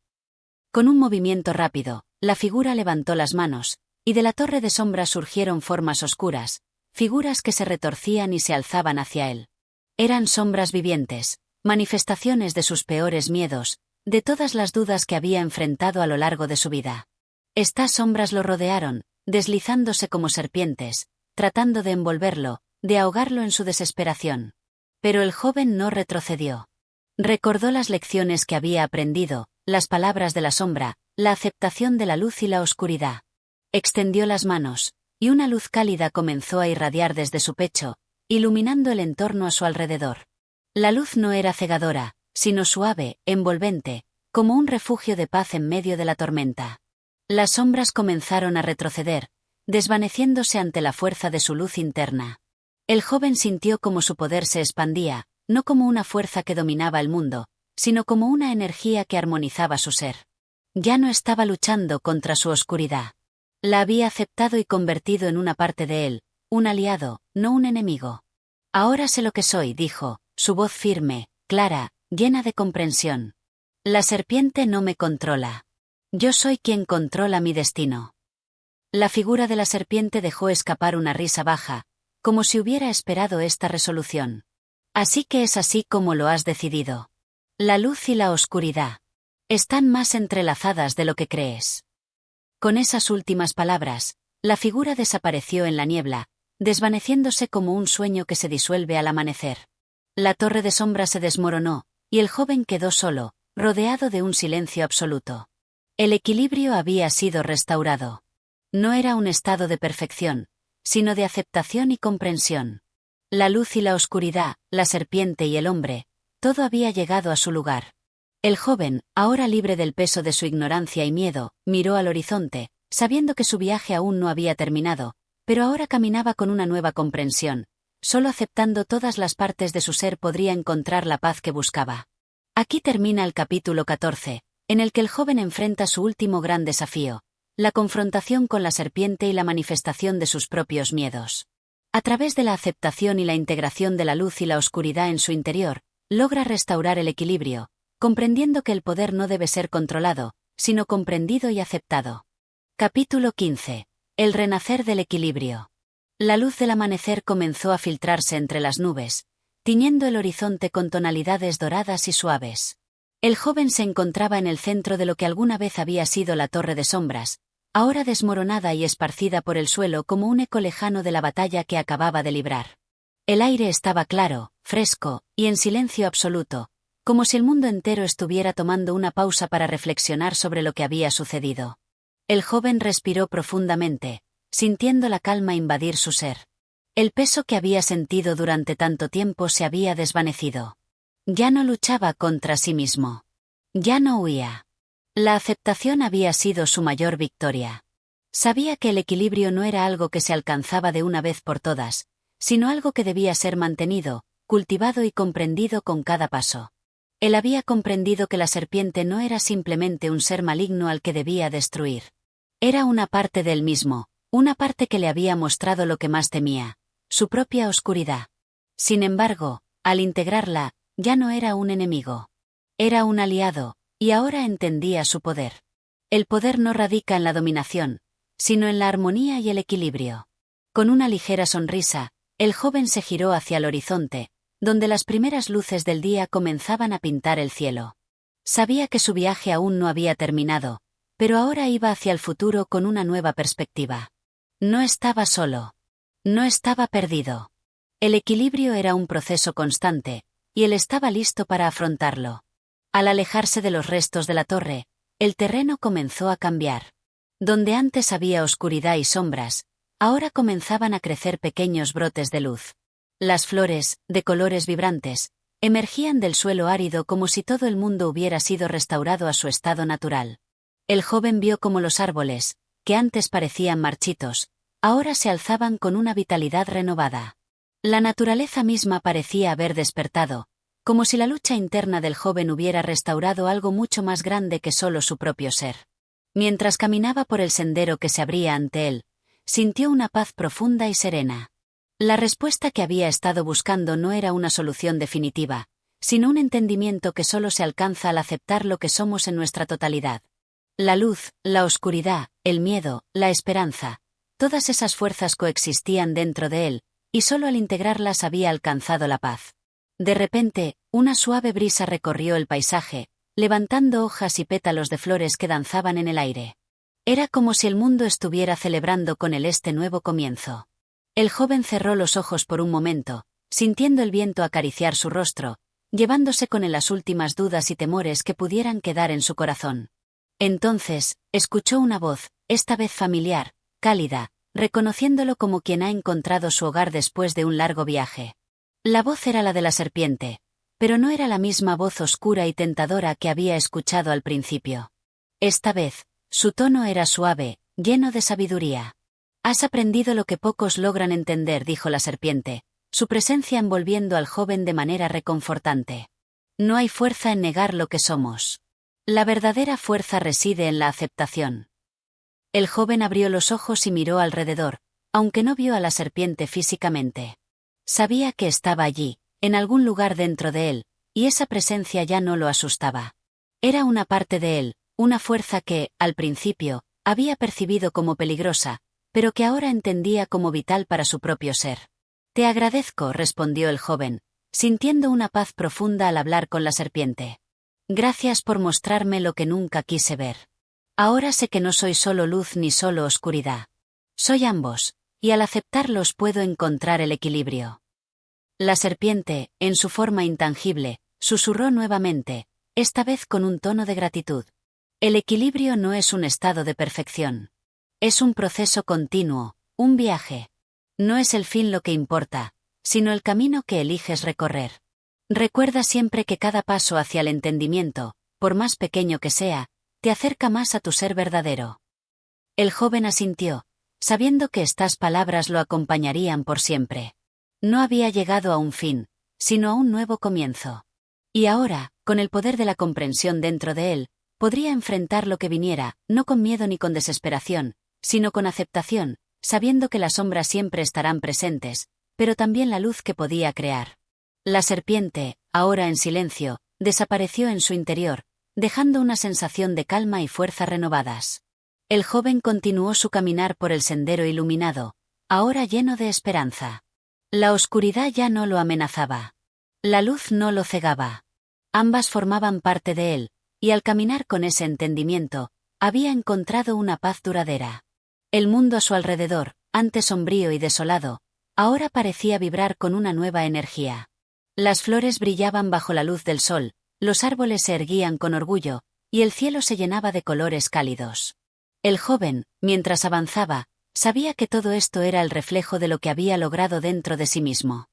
Con un movimiento rápido, la figura levantó las manos, y de la torre de sombra surgieron formas oscuras, figuras que se retorcían y se alzaban hacia él. Eran sombras vivientes, manifestaciones de sus peores miedos, de todas las dudas que había enfrentado a lo largo de su vida. Estas sombras lo rodearon, deslizándose como serpientes, tratando de envolverlo, de ahogarlo en su desesperación. Pero el joven no retrocedió. Recordó las lecciones que había aprendido, las palabras de la sombra, la aceptación de la luz y la oscuridad. Extendió las manos, y una luz cálida comenzó a irradiar desde su pecho, iluminando el entorno a su alrededor. La luz no era cegadora, sino suave, envolvente, como un refugio de paz en medio de la tormenta. Las sombras comenzaron a retroceder, desvaneciéndose ante la fuerza de su luz interna. El joven sintió como su poder se expandía, no como una fuerza que dominaba el mundo, sino como una energía que armonizaba su ser. Ya no estaba luchando contra su oscuridad. La había aceptado y convertido en una parte de él, un aliado, no un enemigo. Ahora sé lo que soy, dijo, su voz firme, clara, llena de comprensión. La serpiente no me controla. Yo soy quien controla mi destino. La figura de la serpiente dejó escapar una risa baja, como si hubiera esperado esta resolución. Así que es así como lo has decidido. La luz y la oscuridad están más entrelazadas de lo que crees. Con esas últimas palabras, la figura desapareció en la niebla, desvaneciéndose como un sueño que se disuelve al amanecer. La torre de sombra se desmoronó, y el joven quedó solo, rodeado de un silencio absoluto. El equilibrio había sido restaurado. No era un estado de perfección, sino de aceptación y comprensión. La luz y la oscuridad, la serpiente y el hombre, todo había llegado a su lugar. El joven, ahora libre del peso de su ignorancia y miedo, miró al horizonte, sabiendo que su viaje aún no había terminado, pero ahora caminaba con una nueva comprensión. Solo aceptando todas las partes de su ser podría encontrar la paz que buscaba. Aquí termina el capítulo 14, en el que el joven enfrenta su último gran desafío, la confrontación con la serpiente y la manifestación de sus propios miedos. A través de la aceptación y la integración de la luz y la oscuridad en su interior, logra restaurar el equilibrio, comprendiendo que el poder no debe ser controlado, sino comprendido y aceptado. Capítulo 15. El renacer del equilibrio. La luz del amanecer comenzó a filtrarse entre las nubes, tiñendo el horizonte con tonalidades doradas y suaves. El joven se encontraba en el centro de lo que alguna vez había sido la Torre de Sombras, ahora desmoronada y esparcida por el suelo como un eco lejano de la batalla que acababa de librar. El aire estaba claro, fresco, y en silencio absoluto, como si el mundo entero estuviera tomando una pausa para reflexionar sobre lo que había sucedido. El joven respiró profundamente, sintiendo la calma invadir su ser. El peso que había sentido durante tanto tiempo se había desvanecido. Ya no luchaba contra sí mismo. Ya no huía. La aceptación había sido su mayor victoria. Sabía que el equilibrio no era algo que se alcanzaba de una vez por todas, sino algo que debía ser mantenido, cultivado y comprendido con cada paso. Él había comprendido que la serpiente no era simplemente un ser maligno al que debía destruir. Era una parte de él mismo, una parte que le había mostrado lo que más temía, su propia oscuridad. Sin embargo, al integrarla, ya no era un enemigo. Era un aliado, y ahora entendía su poder. El poder no radica en la dominación, sino en la armonía y el equilibrio. Con una ligera sonrisa, el joven se giró hacia el horizonte, donde las primeras luces del día comenzaban a pintar el cielo. Sabía que su viaje aún no había terminado, pero ahora iba hacia el futuro con una nueva perspectiva. No estaba solo. No estaba perdido. El equilibrio era un proceso constante, y él estaba listo para afrontarlo. Al alejarse de los restos de la torre, el terreno comenzó a cambiar. Donde antes había oscuridad y sombras, ahora comenzaban a crecer pequeños brotes de luz. Las flores, de colores vibrantes, emergían del suelo árido como si todo el mundo hubiera sido restaurado a su estado natural. El joven vio cómo los árboles, que antes parecían marchitos, ahora se alzaban con una vitalidad renovada. La naturaleza misma parecía haber despertado, como si la lucha interna del joven hubiera restaurado algo mucho más grande que solo su propio ser. Mientras caminaba por el sendero que se abría ante él, sintió una paz profunda y serena. La respuesta que había estado buscando no era una solución definitiva, sino un entendimiento que solo se alcanza al aceptar lo que somos en nuestra totalidad. La luz, la oscuridad, el miedo, la esperanza, todas esas fuerzas coexistían dentro de él, y solo al integrarlas había alcanzado la paz. De repente, una suave brisa recorrió el paisaje, levantando hojas y pétalos de flores que danzaban en el aire. Era como si el mundo estuviera celebrando con él este nuevo comienzo. El joven cerró los ojos por un momento, sintiendo el viento acariciar su rostro, llevándose con él las últimas dudas y temores que pudieran quedar en su corazón. Entonces, escuchó una voz, esta vez familiar, cálida, reconociéndolo como quien ha encontrado su hogar después de un largo viaje. La voz era la de la serpiente, pero no era la misma voz oscura y tentadora que había escuchado al principio. Esta vez, su tono era suave, lleno de sabiduría. «Has aprendido lo que pocos logran entender», dijo la serpiente, su presencia envolviendo al joven de manera reconfortante. «No hay fuerza en negar lo que somos. La verdadera fuerza reside en la aceptación». El joven abrió los ojos y miró alrededor, aunque no vio a la serpiente físicamente. Sabía que estaba allí, en algún lugar dentro de él, y esa presencia ya no lo asustaba. Era una parte de él, una fuerza que, al principio, había percibido como peligrosa, pero que ahora entendía como vital para su propio ser. «Te agradezco», respondió el joven, sintiendo una paz profunda al hablar con la serpiente. «Gracias por mostrarme lo que nunca quise ver. Ahora sé que no soy solo luz ni solo oscuridad. Soy ambos, y al aceptarlos puedo encontrar el equilibrio». La serpiente, en su forma intangible, susurró nuevamente, esta vez con un tono de gratitud. «El equilibrio no es un estado de perfección. Es un proceso continuo, un viaje. No es el fin lo que importa, sino el camino que eliges recorrer. Recuerda siempre que cada paso hacia el entendimiento, por más pequeño que sea, te acerca más a tu ser verdadero». El joven asintió, sabiendo que estas palabras lo acompañarían por siempre. No había llegado a un fin, sino a un nuevo comienzo. Y ahora, con el poder de la comprensión dentro de él, podría enfrentar lo que viniera, no con miedo ni con desesperación, sino con aceptación, sabiendo que las sombras siempre estarán presentes, pero también la luz que podía crear. La serpiente, ahora en silencio, desapareció en su interior, dejando una sensación de calma y fuerza renovadas. El joven continuó su caminar por el sendero iluminado, ahora lleno de esperanza. La oscuridad ya no lo amenazaba. La luz no lo cegaba. Ambas formaban parte de él, y al caminar con ese entendimiento, había encontrado una paz duradera. El mundo a su alrededor, antes sombrío y desolado, ahora parecía vibrar con una nueva energía. Las flores brillaban bajo la luz del sol, los árboles se erguían con orgullo, y el cielo se llenaba de colores cálidos. El joven, mientras avanzaba, sabía que todo esto era el reflejo de lo que había logrado dentro de sí mismo.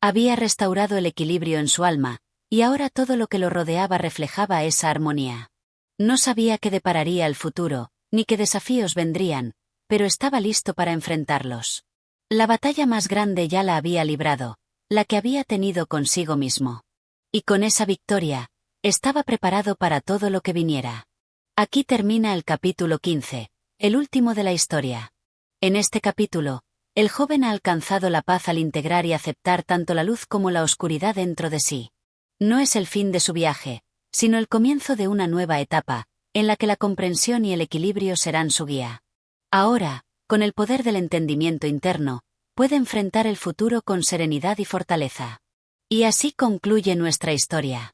Había restaurado el equilibrio en su alma, y ahora todo lo que lo rodeaba reflejaba esa armonía. No sabía qué depararía el futuro, ni qué desafíos vendrían, pero estaba listo para enfrentarlos. La batalla más grande ya la había librado, la que había tenido consigo mismo. Y con esa victoria, estaba preparado para todo lo que viniera. Aquí termina el capítulo 15, el último de la historia. En este capítulo, el joven ha alcanzado la paz al integrar y aceptar tanto la luz como la oscuridad dentro de sí. No es el fin de su viaje, sino el comienzo de una nueva etapa, en la que la comprensión y el equilibrio serán su guía. Ahora, con el poder del entendimiento interno, puede enfrentar el futuro con serenidad y fortaleza. Y así concluye nuestra historia.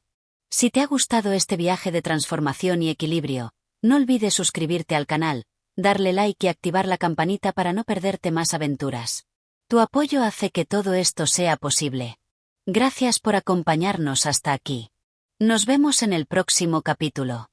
Si te ha gustado este viaje de transformación y equilibrio, no olvides suscribirte al canal, darle like y activar la campanita para no perderte más aventuras. Tu apoyo hace que todo esto sea posible. Gracias por acompañarnos hasta aquí. Nos vemos en el próximo capítulo.